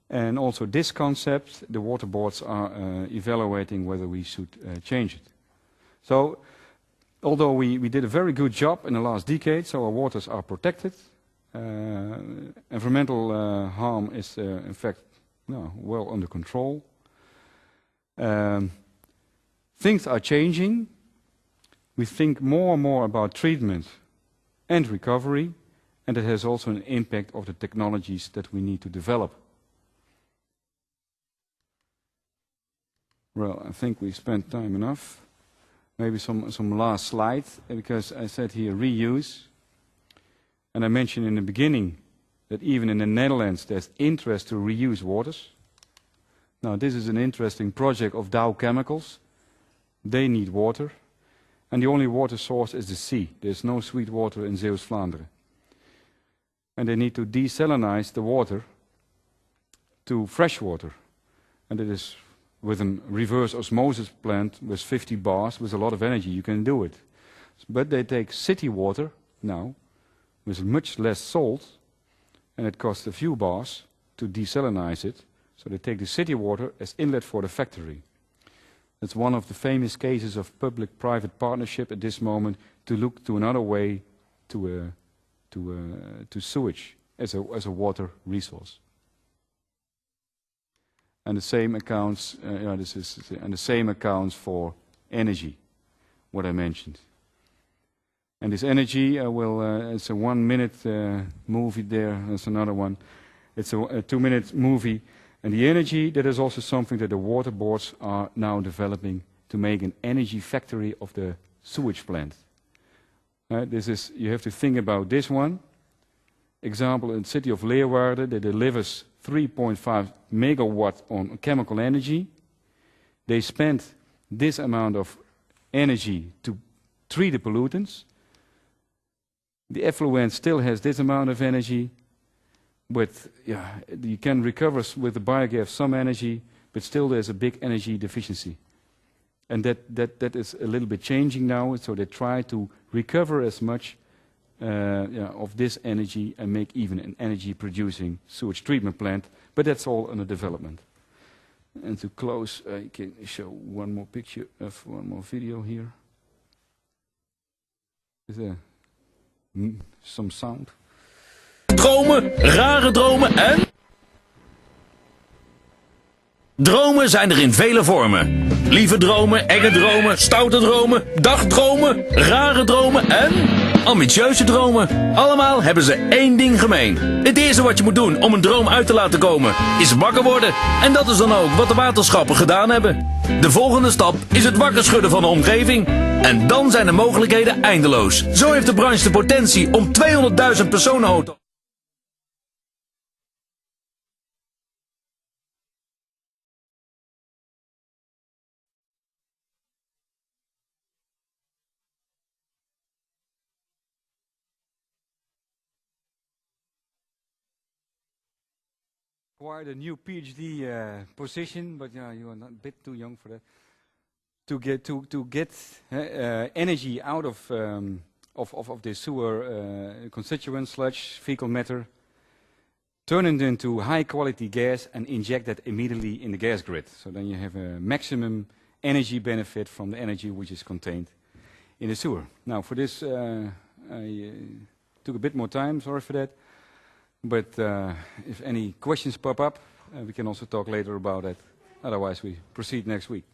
And also this concept, the water boards are evaluating whether we should change it. So, although we did a very good job in the last decade, so our waters are protected, environmental harm is in fact well under control. Things are changing. We think more and more about treatment and recovery, and it has also an impact of the technologies that we need to develop. Well, I think we spent time enough. Maybe some last slide, because I said here reuse. And I mentioned in the beginning that even in the Netherlands there's interest to reuse waters. Now this is an interesting project of Dow Chemicals. They need water. And the only water source is the sea. There's no sweet water in Zeeuws-Vlaanderen. And they need to desalinize the water to fresh water. And it is with a reverse osmosis plant with 50 bars, with a lot of energy, you can do it. But they take city water now, with much less salt, and it costs a few bars to desalinize it. So they take the city water as inlet for the factory. It's one of the famous cases of public-private partnership at this moment to look to another way to sewage as a water resource. And the same accounts, and the same accounts for energy, what I mentioned. And this energy, it's a 1 minute movie there. There's another one. It's a 2 minute movie. And the energy, that is also something that the water boards are now developing to make an energy factory of the sewage plant. You have to think about this one. Example, in the city of Leeuwarden, that delivers 3.5 megawatt on chemical energy. They spend this amount of energy to treat the pollutants. The effluent still has this amount of energy, but you can recover with the biogas some energy, but still there's a big energy deficiency. And that is a little bit changing now, so they try to recover as much of this energy and make even an energy-producing sewage treatment plant, but that's all under development. And to close, I can show one more picture of one more video here. Is there some sound? Dromen, rare dromen en... Dromen zijn er in vele vormen. Lieve dromen, enge dromen, stoute dromen, dagdromen, rare dromen en... ambitieuze dromen. Allemaal hebben ze één ding gemeen. Het eerste wat je moet doen om een droom uit te laten komen, is wakker worden. En dat is dan ook wat de waterschappen gedaan hebben. De volgende stap is het wakker schudden van de omgeving. En dan zijn de mogelijkheden eindeloos. Zo heeft de branche de potentie om 200.000 personenauto's... Acquired a new PhD position, but you are not, a bit too young for that. To get energy out of the sewer constituent sludge, fecal matter, turn it into high quality gas and inject that immediately in the gas grid. So then you have a maximum energy benefit from the energy which is contained in the sewer. Now for this I took a bit more time, sorry for that. But if any questions pop up, we can also talk later about it. Otherwise we proceed next week.